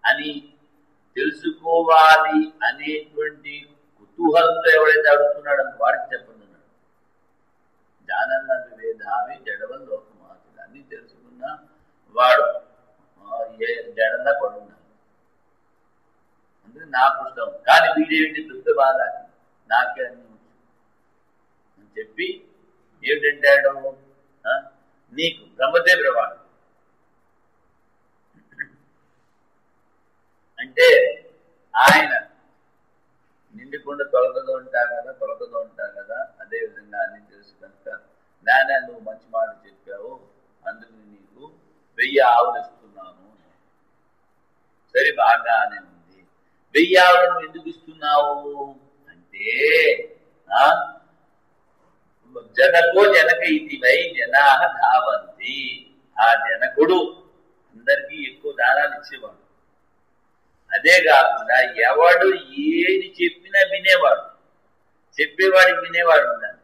అని తెలుసుకోవాలి అనేటువంటి కుతూహలంతో ఎవడైతే అడుగుతున్నాడు అని వాడికి చెప్పండి అన్నాడు. జానన్న వివేధావి జడవ లోకమాత్రుడు. అన్ని తెలుసుకున్న వాడు ఏ జడంగా పడున్నాడు. అందుకే నా పుస్తకం. కానీ వీడేంటి దుఃఖ బాధ నాకే అన్ని అని చెప్పి ఏమిటంటాడు? నీకు బ్రహ్మతే బ్రవాణి అంటే ఆయన నిండికుండా తొలగదు ఉంటారు కదా, అదేవిధంగా అన్ని తెలుసు కనుక నాన్న నువ్వు మంచి మాట చెప్పావు, అందుకు నీకు 1000 ఆవులు ఇస్తున్నాను. సరే, బాగానే ఉంది. 1000 ఆవులు నువ్వు ఎందుకు ఇస్తున్నావు అంటే జనకో జనక ఇది వై జనాః ధావంతి. ఆ జనకుడు అందరికీ ఎక్కువ దానాలు ఇచ్చేవాడు. అదే కాకుండా ఎవడు ఏది చెప్పినా వినేవాడు. చెప్పేవాడికి వినేవాడు ఉండాలి.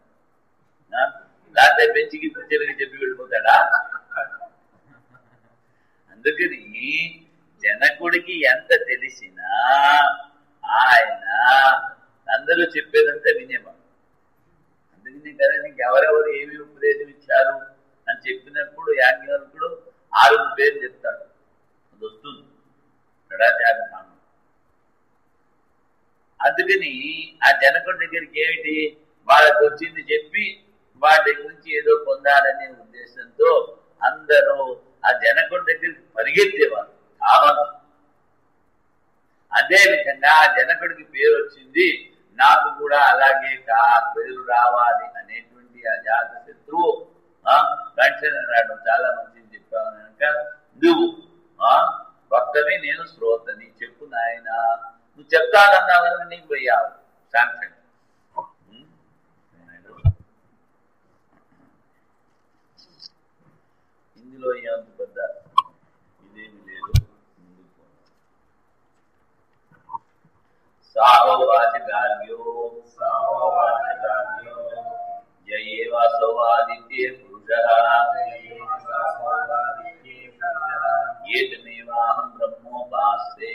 లేకపోతే పెంచికి పిచ్చలకి చెప్పి వెళ్ళిపోతాడా? అందుకని జనకుడికి ఎంత తెలిసినా ఆయన అందరూ చెప్పేదంతా వినేవాడు. అందుకని కదా నీకు ఎవరెవరు ఏమి ఉపదేశం ఇచ్చారు అని చెప్పినప్పుడు యాజ్ఞవల్కుడు 6 పేర్లు చెప్తాడు. అది వస్తుంది గడాచార నామం. అందుకని ఆ జనకుడి దగ్గరికి ఏమిటి వాళ్ళకి వచ్చింది చెప్పి వాళ్ళ దగ్గర నుంచి ఏదో పొందాలనే ఉద్దేశంతో అందరూ ఆ జనకుడి దగ్గరికి పరిగెత్తేవారు. కావాలి. అదే విధంగా ఆ జనకుడికి పేరు వచ్చింది, నాకు కూడా అలాగే పేరు రావాలి అనేటువంటి ఆ జాత శత్రువు వెంటనే రావడం చాలా మంచిది చెప్పావు కనుక నువ్వు భక్తని నేను శ్రోతని చెప్పు నాయన, నువ్వు చెప్తానన్నావు కనుక నీకు పోయావు శాంక్షన్. ఇందులో ఏమంత పెద్ద ఇదేమి లేదు. ముందుకు సాహోవాచ గార్గ్యో జయేవాసో ఆదిత్యే పురుషః ఏతమేవాహం బ్రహ్మోపాస్తే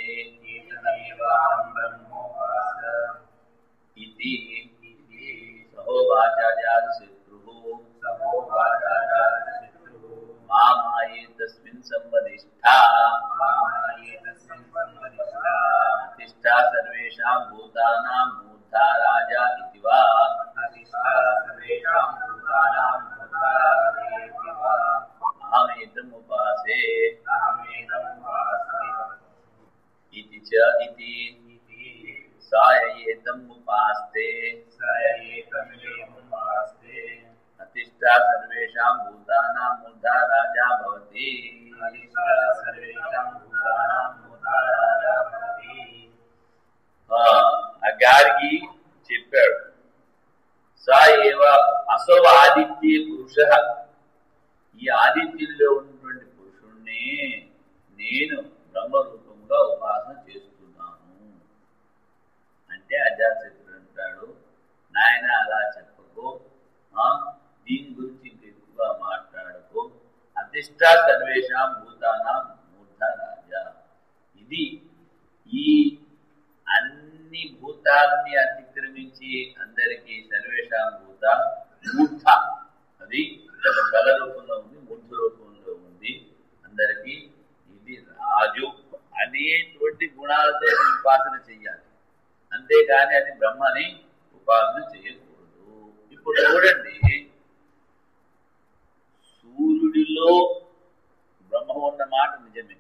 ఇతి సహోవాచ జాతశత్రుః మామాయే తస్మిన్ సంవదిష్ఠా అధిష్ఠా సర్వేషాం భూతానాం మూర్ధా రాజా భవతి. ఆ గారికి చెప్పాడు, సా ఏవ అసౌ ఆదిత్య పురుష, ఈ ఆదిత్యంలో ఉన్నటువంటి పురుషుణ్ణి నేను బ్రహ్మరూపంగా ఉపాసన చేస్తున్నాను అంటే అజాతశత్రుడు అంటాడు, నాయన అలా చెప్పకు, దీని గురించి ఎక్కువగా మాట్లాడకు. అధిష్ఠా సర్వేషాం భూతానాం మూర్ధ రాజా, ఇది ఈ అన్ని భూతాలని అతిక్రమించి అందరికీ సర్వేషాం భూత మూర్ధ, అది కళ రూపంలో ఉంది, మూర్ధ రూపంలో ఉంది, అందరికీ ఇది రాజు అనేటువంటి గుణాలతో ఉపాసన చెయ్యాలి, అంతేకాని అది బ్రహ్మని ఉపాసన చేయకూడదు. ఇప్పుడు చూడండి, సూర్యుడిలో బ్రహ్మ ఉన్న మాట నిజమే,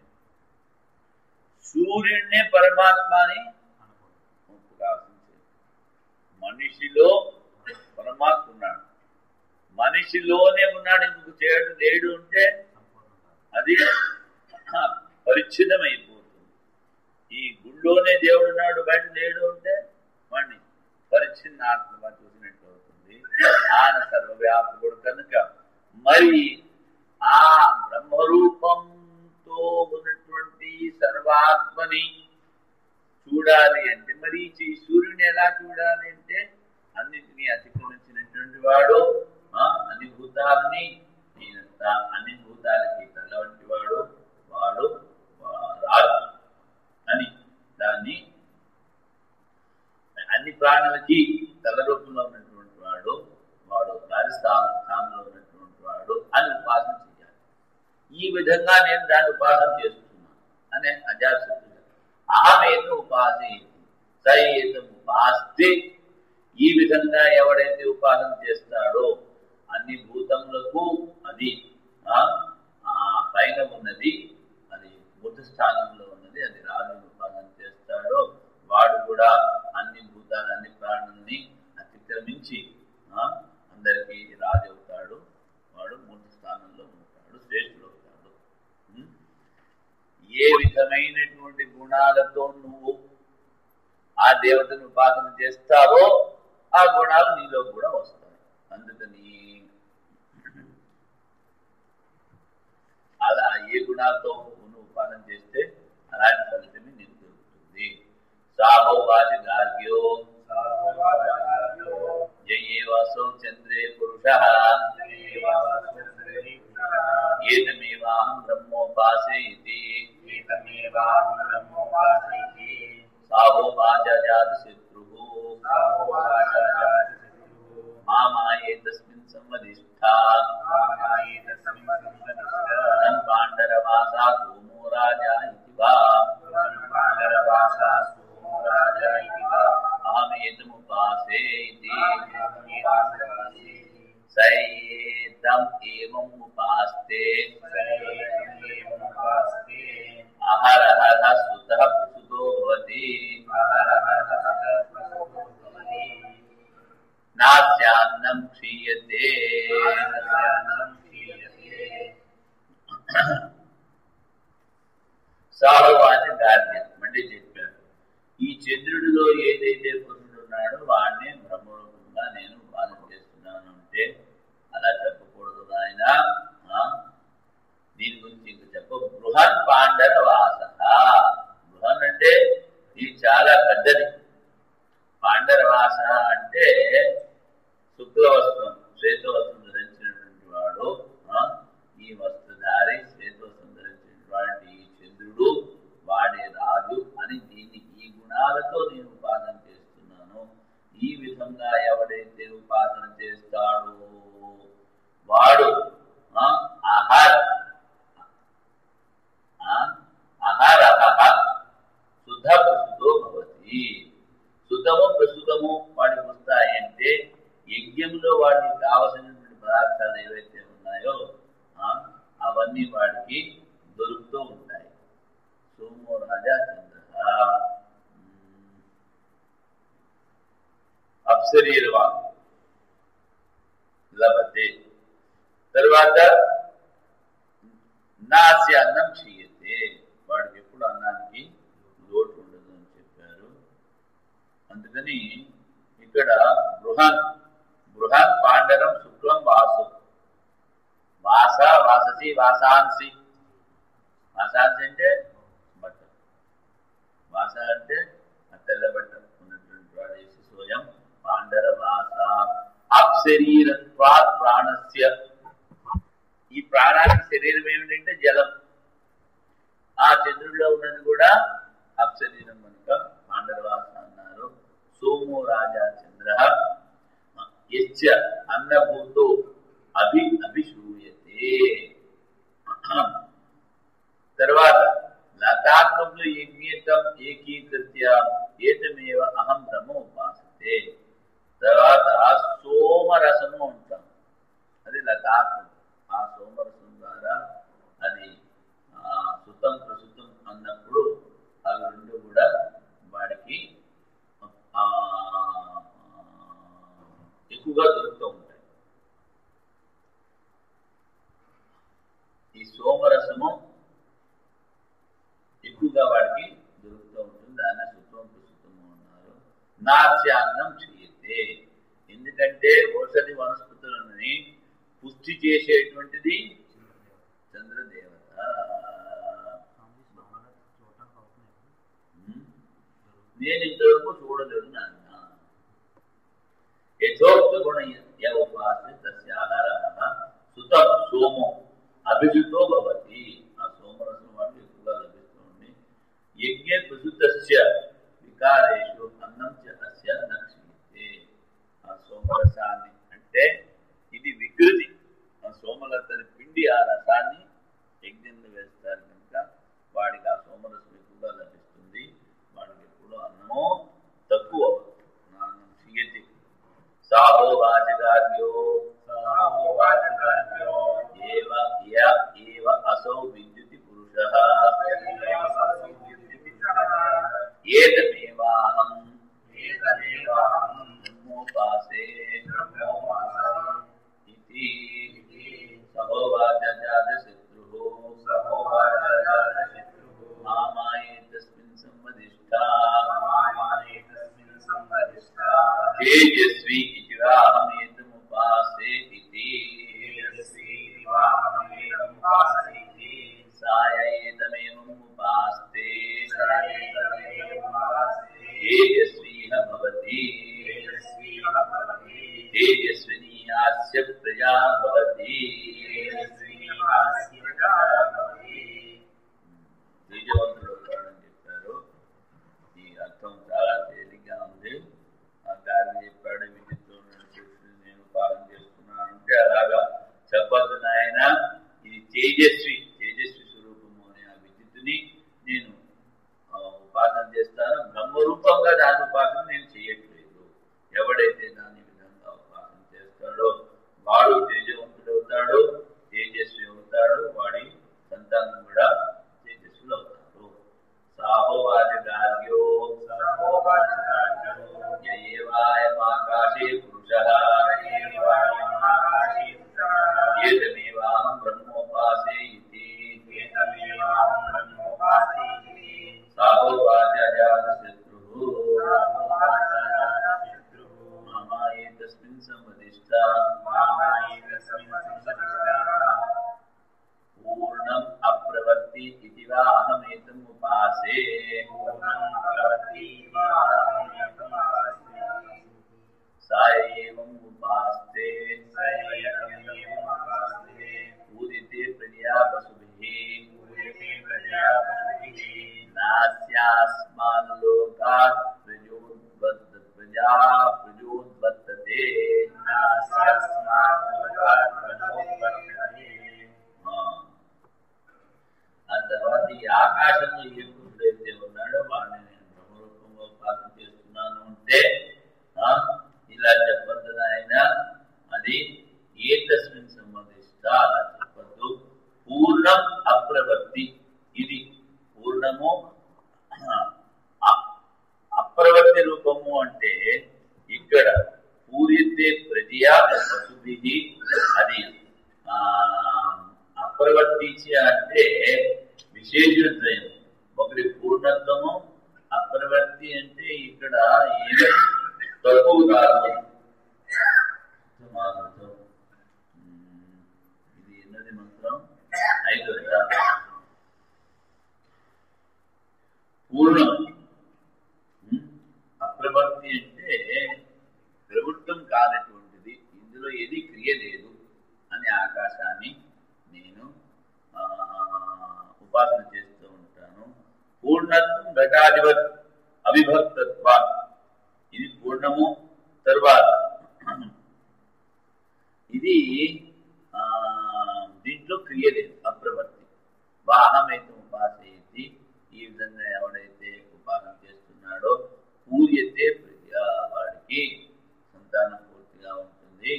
సూర్యుడినే పరమాత్మని ఉపాసన చేయాలి. మనిషిలో పరమాత్మ ఉన్నాడు, మనిషిలోనే ఉన్నాడు, ఇంకొక చేయడు లేడు అంటే అది పరిచ్ఛిన్నం అయిపోతుంది. ఈ గుళ్ళోనే దేవుడు ఉన్నాడు, బయట లేడు అంటే వాడిని పరిచ్ఛిన్నాత్మగా చూసినట్టు అవుతుంది. ఆయన సర్వవ్యాపకుడు కనుక మరి ఆ బ్రహ్మరూపంతో ఉన్నటువంటి సర్వాత్మని చూడాలి అంటే మరి ఈ సూర్యుని ఎలా చూడాలి అంటే అన్నింటినీ అతిక్రమించినటువంటి వాడు, అన్ని భూతాలని అన్ని భూతాలకి తల వంటి వాడు, వాడు రాజు అని దాన్ని అన్ని ప్రాణులకి తల రూపంలో ఉన్నటువంటి వాడు, వాడు రాజస్థానంలో ఉన్నటువంటి వాడు అని ఉపాసన చేయాలి. ఈ విధంగా నేను దాన్ని ఉపాసన చేస్తున్నాను అనే అజాతశత్రుడు. అహమేతం ఉపాసయేతి సయేతం ఉపాస్తే, ఈ విధంగా ఎవడైతే ఉపాసన చేస్తాడో అన్ని భూతములకు అది పైన ఉన్నది, అది మూర్ధ స్థానంలో ఉన్నది, అది రాజుని ఉపాసన చేస్తాడో వాడు కూడా అన్ని భూతాలు అన్ని ప్రాణుల్ని అతిక్రమించి అందరికీ రాజు అవుతాడు, వాడు మూర్ధ స్థానంలో ఉంటాడు, శ్రేష్ఠుడు అవుతాడు. ఏ విధమైనటువంటి గుణాలతో నువ్వు ఆ దేవతను ఉపాసన చేస్తావో ఆ గుణాలు నీలో కూడా వస్తాయి. అందుకని అలా ఏ గుణాలతో నువ్వు ఉపాసన చేస్తే అలాంటి ఫలితమే నీకు దొరుకుతుంది. సాహోవాచ గార్గ్యో జయేవాసో చంద్రే పురుషః ఏతమేవాహం బ్రహ్మోపాసే ఇతి. సాహోవాచ జాతశత్రుః మామాయేతస్మిన్ సంవదిష్ఠా పాండరవాసా సోమో రాజా ఇతి వా. అహమేతముపాసే ఇతి సయేతం ఏవం ఉపాస్తే అహరహః సుతః ప్రసుతో భవతి నాస్యాన్నం క్షీయతే. సాహోవాచ గార్గ్యం మళ్ళీ చెప్పారు, ఈ చంద్రుడిలో ఏదైతే పురుషుడు ఉన్నాడో వాడిని బ్రహ్మరూపంగా నేను ఉపాసన చేస్తున్నాను అంటే అలా చెప్పకూడదు నాయన, దీని గురించి ఇంక చెప్ప. బృహన్ పాండర వాస, బృహన్ అంటే ఇది చాలా పెద్దది, పాండర వాస అంటే శుక్ల వస్త్రం శ్వేత వస్త్రం ధరించినటువంటి వాడు, ఈ వస్త్రధారి శ్వేత వస్త్రం ధరించినటువంటి ఈ చంద్రుడు వాడే రాజు అని దీన్ని ఈ గుణాలతో నేను ఉపాసన చేస్తున్నాను. ఈ విధంగా ఎవడైతే ఉపాసన చేస్తాడో వాడు శుద్ధ ప్రస్తుతో భవతి. శుద్ధము ప్రస్తుతము వాడికి వస్తాయంటే యజ్ఞంలో వాడికి కావలసినటువంటి పదార్థాలు ఏవైతే ఉన్నాయో అవన్నీ వాడికి దొరుకుతూ ఉంటాయి. సోమో రాజా చంద్ర అప్సరీర్వా లభతే తర్వాత నాస్య అన్నం క్షీయతే, వాడికి ఎప్పుడు అన్నానికి లోటు ఉండదు అని చెప్పారు. అందుకని ఇక్కడ బృహన్ బృహన్ పాండరం శుక్లం వాసు, వాస వాససి వాసాంసి, వాసాంసి అంటే బట్ట, వాస అంటే తెల్ల బట్ట ఉన్నటువంటి వాడేసి సోయం పాండర వాస అప్శరీరత్వాత్ ప్రాణస్య, ఈ ప్రాణానికి శరీరం ఏమిటంటే జలం, ఆ చంద్రుడిలో ఉన్నది కూడా అప్శరీరం కనుక పాండరవాస అన్నారు. సోమో రాజా చంద్ర యశ్చ అన్నభూతో అభిశూయతే. తర్వాత లతాత్మకులు యజ్ఞేతం ఏకీకృత్య ఏతమేవ అహం బ్రహ్మ ఉపాసతే. తర్వాత సోమరసము ఉంటాం, అది లతాత్మం. ఆ సోమరసం ద్వారా అది సుతం ప్రసుతం అన్నప్పుడు అవి రెండు కూడా వాడికి ఎక్కువగా దొరుకుతూ ఉంటాయి. ఈ సోమరసము ఎక్కువగా వాడికి దొరుకుతూ ఉంటుంది, దాన్ని సుతం ప్రసుతము అన్నారు. నాస్యాన్నం చేయతే, ఎందుకంటే ఔషధి వనస్పతులని పుష్టి చేసేటువంటిది చంద్రదేవత. నేను ఇంతవరకు చూడలేదు నాన్న. యథోక్త గుణ ఉపాస తస్యాహార సుతం సోమో అభిజితో భవతి. ఆ సోమరసం వాటికి ఎక్కువగా లభిస్తుంది. యజ్ఞ ప్రసుతస్య వికారేషు అన్నం చ అస్య నక్షితే. ఆ సోమరసాన్ని అంటే ఇది వికృతి, ఆ సోమలతని పిండి ఆ రసాన్ని యజ్ఞంలో వేస్తారు కనుక వాడికి ఆ సోమరసం ఎక్కువగా లభిస్తుంది. వాడికి ఎప్పుడు అన్నమో తక్కువ అన్నం చేయతి. సాహో వాచగార్యో ఏవ అసౌ విద్యుతి పురుషః ఏతమేవాహం బ్రహ్మోపాసే ఇతి. సహోవాచ జాతశత్రుః మామాయేతస్మిన్ సంవదిష్ఠా తేజస్వి ఇతి వాహమేతముపాసే ఇతి. సాయేతమేవముపాస్తే తేజస్వీః భవతి. తేజస్వినీ ఆస్య ప్రజా భవతి. తేజవంతుడు అవుతాడని చెప్పారు. ఈ అర్థం చాలా తేలిగ్గా ఉంది. ఆ గారి చెప్పాడు విద్యుత్తో నేను పాలన చేస్తున్నాను అంటే అలాగా చెప్పద్దు నాయన. ఇది తేజస్వి స్వరూపము అనే ఆ విద్యుత్తుని నేను ఉపాసన చేస్తాను. బ్రహ్మరూపంగా దాని ఉపాసన నేను చేయట్లేదు. ఎవడైతే దాని విధంగా ఉపాసన చేస్తాడో వాడు తేజవంతుడు అవుతాడు, తేజస్వి అవుతాడు, వాడి సంతానం కూడా తేజస్వులు అవుతాడు. సాహోవాచ గార్గ్యో యయేవాయమాకాశే పురుషః ఏతమేవాహం బ్రహ్మోపాసే ఇతి. సాహోవాచ అజాతశత్రుః మామాయేతస్మిన్ సంవదిష్ఠా పూర్ణం అప్రవర్తి ఇతి వా అహమేతముపాసే. సా ఏవం ఉపాస్తే పూరితే ప్రజా పశుభిః నాస్యాస్మాల్లోకాత్ ప్రజా ప్రజోద్వర్తతే. ఆ తర్వాత ఈ ఆకాశంలో ఏ పురుషుడైతే ఉన్నాడో వాడిని నేను బ్రహ్మరూపంగా ఉపాసన చేస్తున్నాను అంటే ఇలా చెప్పద్దు ఆయన. అది ఏతస్మిన్ సంబంధిష్ట అలా చెప్పద్దు. పూర్ణం అప్రవర్తి, ఇది పూర్ణము అప్రవర్తి రూపము అంటే ఇక్కడ పూరితే ప్రజయా పశుభిః, అది అప్రవర్తి అంటే విశేషద్వయం. ఒకటి పూర్ణత్వము, అప్రవర్తి అంటే ఇక్కడ ఏదో తక్కువ కాదు. ఇది ఎన్నది మంత్రం? 5. పూర్ణం. అప్రవర్తి అంటే ప్రవృత్తం కానటువంటిది, ఇందులో ఏది క్రియ లేదు అని ఆకాశాన్ని నేను ఉపాసన చేస్తూ ఉంటాను. పూర్ణత్వం ఘటాధిపత్ అవిభక్తత్వ, ఇది పూర్ణము. తరువాత ఇది దీంట్లో క్రియ లేదు, అప్రవర్తి. వాహమైతే ఉపాసయతి, ఈ విధంగా ఎవడైతే ఉపాసన చేస్తున్నాడో పూర్యతే ప్రజా, వాడికి సంతానం పూర్తిగా ఉంటుంది.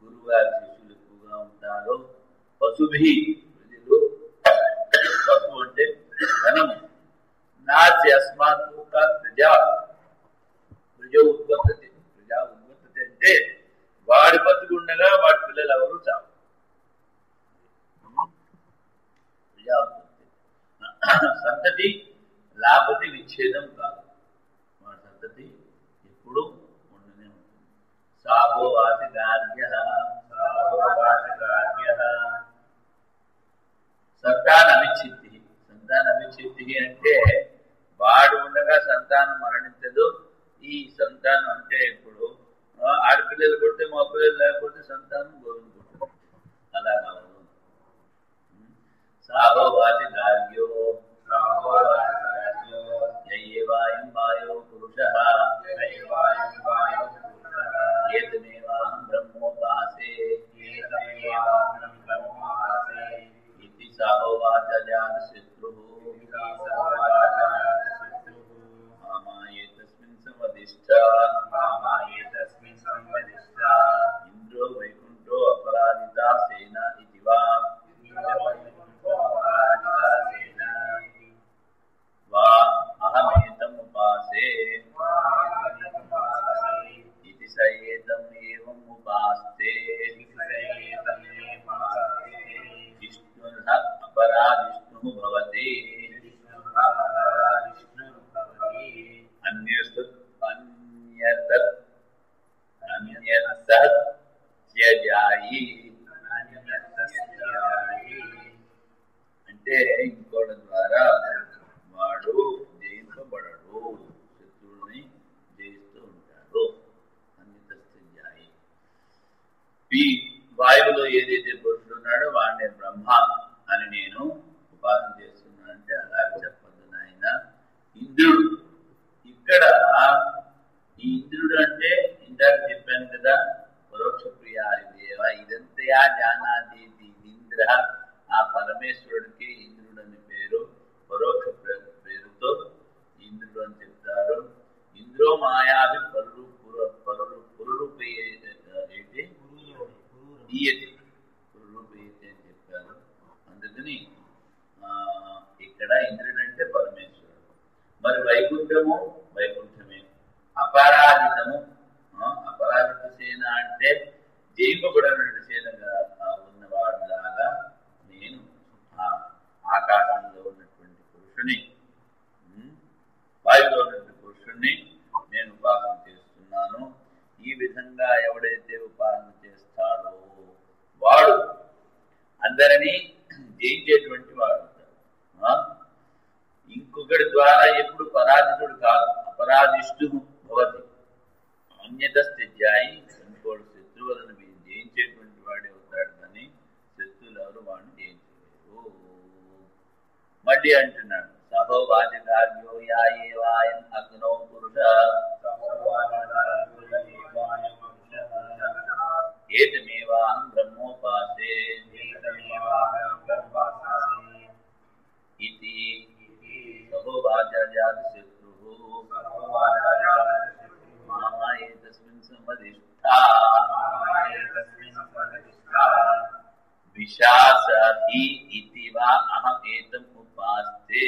గురువుగారి శిష్యులు ఎక్కువగా ఉంటారు. పశుభి, ప్రజలు, పశువు అంటే ధనము. నాస్తి అస్మాత్ ప్రజా ఉత్పత్తి. ప్రజా ఉత్పత్తి అంటే వాడి బతుకుండగా వాడి పిల్లలు ఎవరు చావు. ప్రజా ఉత్పత్తి. సంతతి లేకపోతే విచ్ఛేదం కాదు, వాడి సంతతి ఎప్పుడు ఉండనే ఉంటుంది. సాహోవాసి గార్గ్య సంతాన అవిచ్ఛిత్తి. సంతాన అవిచ్ఛిత్తి అంటే వాడు ఉండగా సంతానం మరణించదు. ఈ సంతానం అంటే ఇప్పుడు ఆడపిల్లలు కొడితే మా పిల్లలు లేకపోతే సంతానం గోవిందుకుంటుంది. అలా కాదు. సాహోవాసి గార్గ్యో యయేవాయం వాయో పురుషః ఏతమేవాహం బ్రహ్మోపాసే ఇతి సాహోవాచ జాతశత్రుః మామాయేతస్మిన్ సంవదిష్ఠా ఇంద్రో వైకుంఠో అపరాజితా సేన ఇతి వా అహమేతం ఉపాసే ఇతి స ఏతం ఏవం ఉపాస్తే విష్ణుః అపరాజిష్ణుః భవతి త్యజాయి. అంటే ఇంకోటి ద్వారా వాడు జయింపబడడు, శత్రువుని జయిస్తూ ఉంటాడు. అన్యతస్త్యజాయి. వాయువులో ఏదైతే పురుషుడు ఉన్నాడో వాడిని బ్రహ్మ అని నేను ఉపాసన చేస్తున్నానంటే అలాగే చెప్పద్దు నాయన. ఇంద్రుడు, ఇక్కడ ఈ ఇంద్రుడు అంటే ఇందాక చెప్పాను కదా, పరోక్ష ప్రియాది దేవ ఇదంతయా జానాది ఇంద్ర. ఆ పరమేశ్వరుడికి ఇంద్రుడు అని పేరు. పరోక్ష పేరుతో ఇంద్రుడు అని చెప్తారు. ఇంద్రో మాయాభి పురురూపయతి అని చెప్పారు. అందుకని ఇక్కడ ఇంద్రుడు అంటే పరమేశ్వరుడు. మరి వైకుంఠము వైకుంఠమే. అపరాజితము, అపరాజిత సేన అంటే జయింపబడిన సేనగా ఉన్నవాడిలాగా నేను ఆకాశంలో ఉన్నటువంటి పురుషుని, వాయువులో ఉన్నటువంటి పురుషుణ్ణి నేను ఉపాసన చేస్తున్నాను. ఈ విధంగా ఎవడైతే ఉపాసన చేస్తాడో వాడు అందరినీ జయించేటువంటి వాడు. ఇంకొకటి ద్వారా ఎప్పుడు పరాజితుడు కాదు, అపరాజిష్టు భవతి. అన్యతస్త్యజాయి, ఇంకోటి శత్రువులను జయించేటువంటి వాడే అవుతాడు కానీ శత్రువులు ఎవరు వాడిని జయించలేరు. మళ్ళీ అంటున్నాడు, సహోవాచకార్యో యాయేవాయం అగ్నో పురుష ఏతమేవాహం బ్రహ్మోపాసే ఇతి సహోవాచ జాతశత్రుః మామాయేతస్మిన్ సంవదిష్ఠా విశాసహి ఇతి వా అహమేతం ఉపాస్తే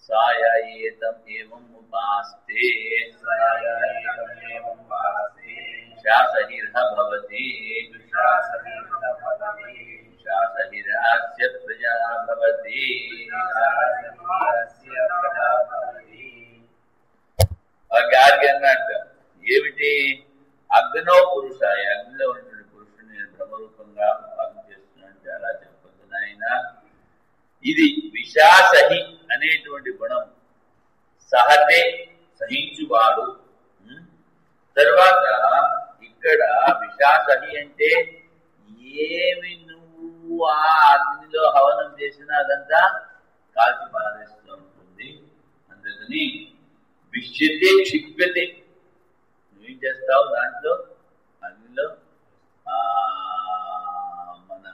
సాయేతం ఏవం ఉపాస్తే శాసహిర్హ భవతి గార్గి అన్నట్ట ఏమిటి? అగ్నో పురుషాయ, అగ్నిలో ఉన్నటువంటి పురుషుని నేను బ్రహ్మరూపంగా ఉపాసన చేస్తున్నానంటే అలా చెప్పొద్దు నాయన. ఇది విశాసహి అనేటువంటి గుణం, సహతే సహించువాడు. తర్వాత ఇక్కడ విశాసహి అంటే ఏమి నువ్వు ఆ అగ్నిలో హవనం చేసినా అదంతా కాల్చి పారేస్తూ ఉంటుంది. అందుకని విష్యతే క్షిప్యతే, నువ్వేం చేస్తావు దాంట్లో అగ్నిలో మన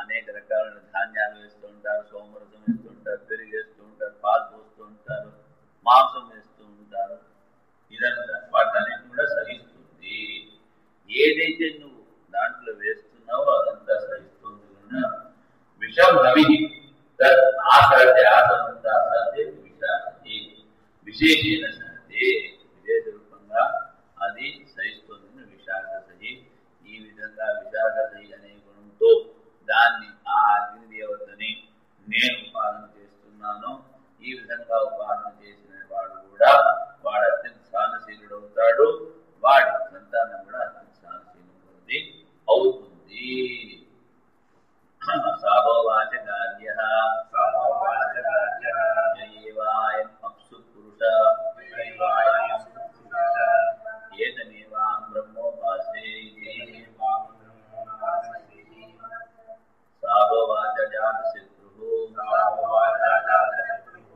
అనేక రకాలైన ధాన్యాలు వేస్తూ ఉంటారు, సోమరసం వేస్తూ ఉంటారు, పెరుగు వేస్తూ ఉంటారు, పాలు పోస్తూ ఉంటారు, మాంసం వేస్తూ ఉంటారు. ఇదంతా వాటన్నిటిని కూడా సహిస్తుంది. ఏదైతే నువ్వు దాంట్లో వేస్తున్నావో అదంతా సహిస్తుంది. విషం రవి ఆసరతే ఆసనంతా సత్తే విశాసతి విశేషణ సత్తే, విశేష రూపంగా అది సహిస్తుంది విశాసతి. ఈ విధంగా విశాసతి అనే గుణంతో దాన్ని ఆ అగ్ని దేవతని నేను ఉపాసన చేస్తున్నాను. ఈ విధంగా ఉపాసన చేసిన వాడు కూడా వాడు అత్యంత సహనశీలుడు అవుతాడు, వాడి సంతానం కూడా అత్యంత సహనశీలుడి అవుతుంది. సాహోవాచ గార్గ్యః యయేవాయం అప్సు పురుష ఏతమేవాహం బ్రహ్మోపాసే సాహోవాచ జాతశత్రుః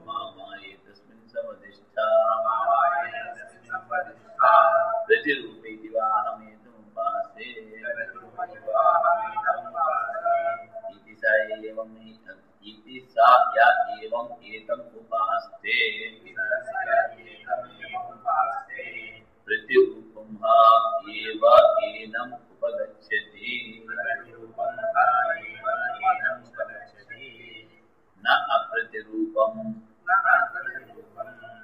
మామాయేతస్మిన్ సమధిష్ఠా ప్రతిరూపేతి వాహమేతముపాసే इति सा या एवं एतम् उपास्ते प्रतिरूपं हा एव एनम् उपगच्छति न अप्रतिरूपम्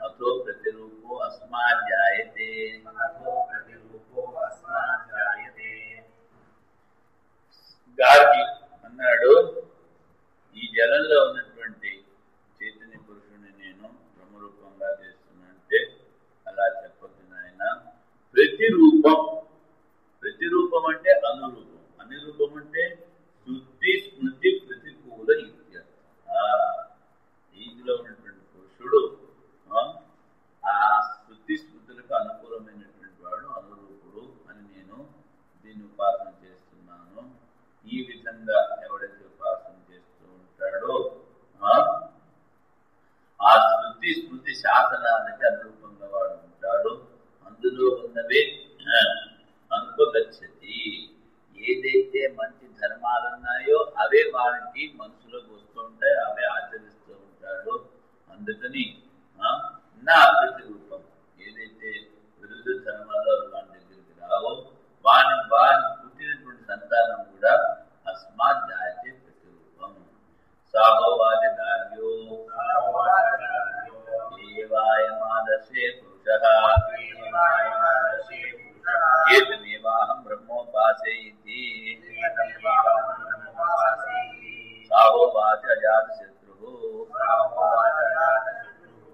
अथो प्रतिरूपो अस्मात् जायते. గార్గి అన్నాడు, ఈ జలంలో ఉన్నటువంటి చైతన్య పురుషుని నేను బ్రహ్మరూపంగా చేస్తున్నానంటే అలా చెప్పొద్దు నాయన. ప్రతిరూపం, ప్రతిరూపం అంటే అనురూపం, అనురూపం అంటే శుద్ధి స్మృతి ప్రతికూల ఇత్యర్థ. ఇందులో ఉన్నటువంటి పురుషుడు ఆ శుద్ధి స్మృతులకు అనుకూలమైనటువంటి వాడు, అనురూపుడు అని నేను దీన్ని ఉపాసన చేస్తున్నాను. ఈ విధంగా ఎవడైతే ఉపాసన చేస్తూ ఉంటాడో ఆ శృతి స్మృతి శాసనానికి అనురూపంగా వాడు ఉంటాడు. అందులో ఉన్నవే అనుపగచ్చతి, ఏదైతే మంచి ధర్మాలు ఉన్నాయో అవే వారికి మనసులోకి వస్తూ ఉంటాయి, అవే ఆచరిస్తూ ఉంటాడు. అందుకని నా ప్రతిరూపం, ఏదైతే విరుద్ధ ధర్మాల్లో వాని దగ్గరికి రావో వాని పుట్టినటువంటి సంతానం కూడా అస్మాత్ జాయతే ప్రతిరూపం. సాహోవాచ గార్గ్యో ఏవాయమాదర్శే పురుషః ఏతమేవాహం బ్రహ్మోపాసే ఇతి. సాహోవాచ అజాతశత్రుః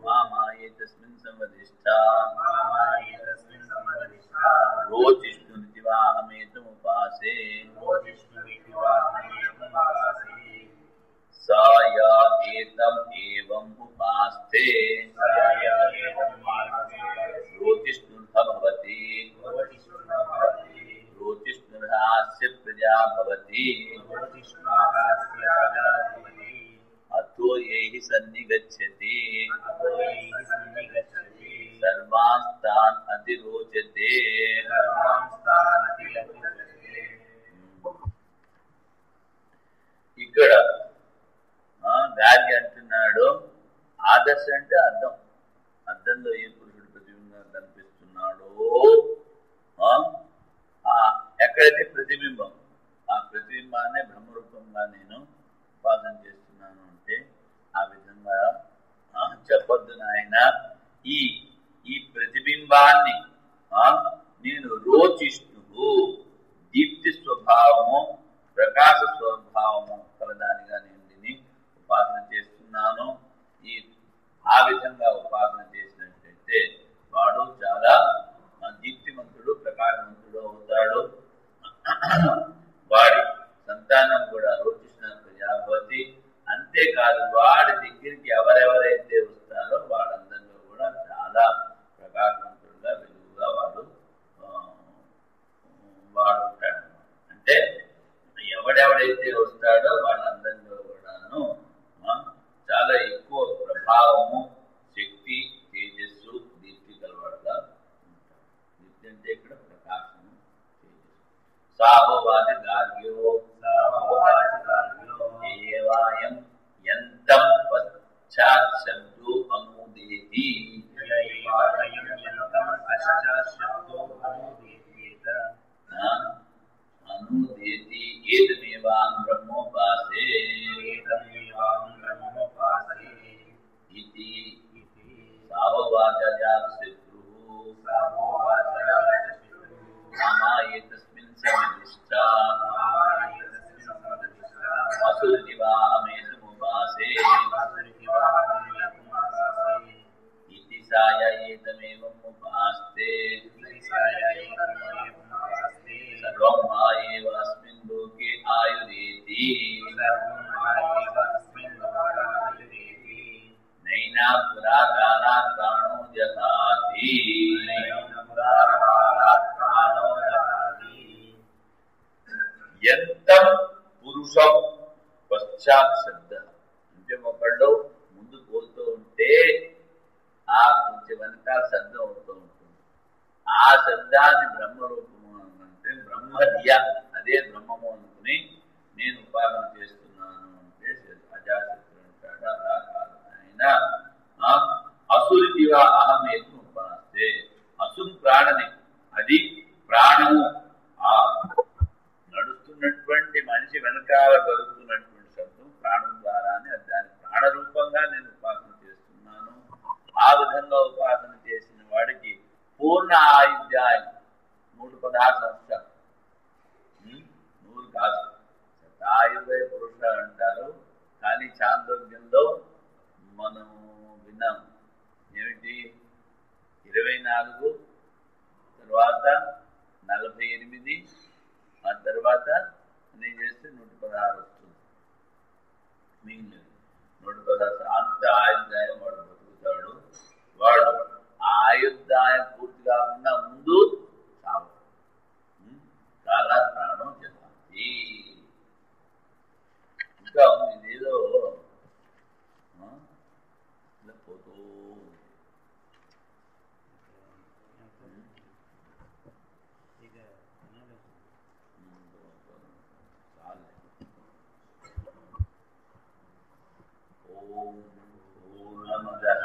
మామాయేతస్మిన్ సంవదిష్ఠా రోచిష్ణురితి వాహమేతముపాసే సా యా ఏతం ఏవం ఉపాస్తే రోచిష్ణుర్హ భవతి రోచిష్ణుర్హాస్య ప్రజా భవతి అతో ఏహి సన్నిగచ్చతి సర్వాస్తాన్ అతిరోచతే. ఇక్కడ గార్గి అంటున్నాడు, ఆదర్శ అంటే అద్దం, అద్దంలో ఏ పురుషుడు ప్రతిబింబంగా కనిపిస్తున్నాడో ఎక్కడైతే ప్రతిబింబం, ఆ ప్రతిబింబాన్ని బ్రహ్మరూపంగా నేను ఉపాసన చేస్తున్నాను అంటే ఆ విధంగా చెప్పొద్దు నాయన. ఈ ప్రతిబింబాన్ని నేను రోచిష్ణువు, దీప్తి స్వభావము ప్రకాశ స్వభావము కలదానిగా నేను దీన్ని ఉపాసన చేస్తున్నాను. ఆ విధంగా ఉపాసన చేసినట్లయితే వాడు చాలా అంటే ఇక్కడ ప్రకాశము. సాహోవాచ గార్గ్యో ఏవాయం యంతం పశ్చాత్ శబ్దో అనుదేతి అనుదేతి ఏతమేవాం బ్రహ్మోపాసే ఇతి సాహోవాచ జాతశత్రుః నామా ఏతస్మిన్ సమిదిష్టా అసురజివాహమేతముపాసే ఇతి సాయ ఏతమేవం ఉపాస్తే సర్వం మాయేవ అస్మిన్ లోకే ఆయురేతి నైనా పురాకారాత్ ప్రాణో జహాతి. యంతం పురుషం పశ్చాత్ శబ్ద అంటే ఒకళ్ళు ముందు పోతూ ఉంటే ఆ కొంచెం వెనకాల శబ్దం అవుతూ ఉంటుంది. ఆ శబ్దాన్ని బ్రహ్మరూపము అంటే బ్రహ్మదియ అదే బ్రహ్మము అనుకుని నేను ఉపాసన చేస్తున్నాను అంటే అజాశత్రు అంటాడు. అలా కాదు ఆయన అసురుదివా అహమేతు ఉపాస్తే అసురు ప్రాణని అది ప్రాణము ఆ నడుస్తున్నటువంటి మనిషి వెనకాల జరుగుతున్నటువంటి శబ్దం ప్రాణం ద్వారానే దాని ప్రాణరూపంగా నేను ఉపాసన చేస్తున్నాను. ఆ విధంగా ఉపాసన చేసిన వాడికి పూర్ణ ఆయుధ్యాయం 116 సంవత్సరాలు 100 కాదు. శతాయుర్వే పురుష అంటారు. కానీ చాంద్రోగ్యంలో మనం విన్నాం ఏమిటి 24 తర్వాత 48 ఆ తర్వాత నేను చేస్తే 116 వస్తుంది. మిగిలినది 116 అంత ఆయుర్దాయం వాడు బతుకుతాడు. వాడు ఆ ఆయుర్దాయం పూర్తి కాకుండా ముందు చావు. చాలా ప్రాణం జరుగుతుంది. ఇంకా ఇదేదో ఇలా పోతూ ఓం పూర్ణమదః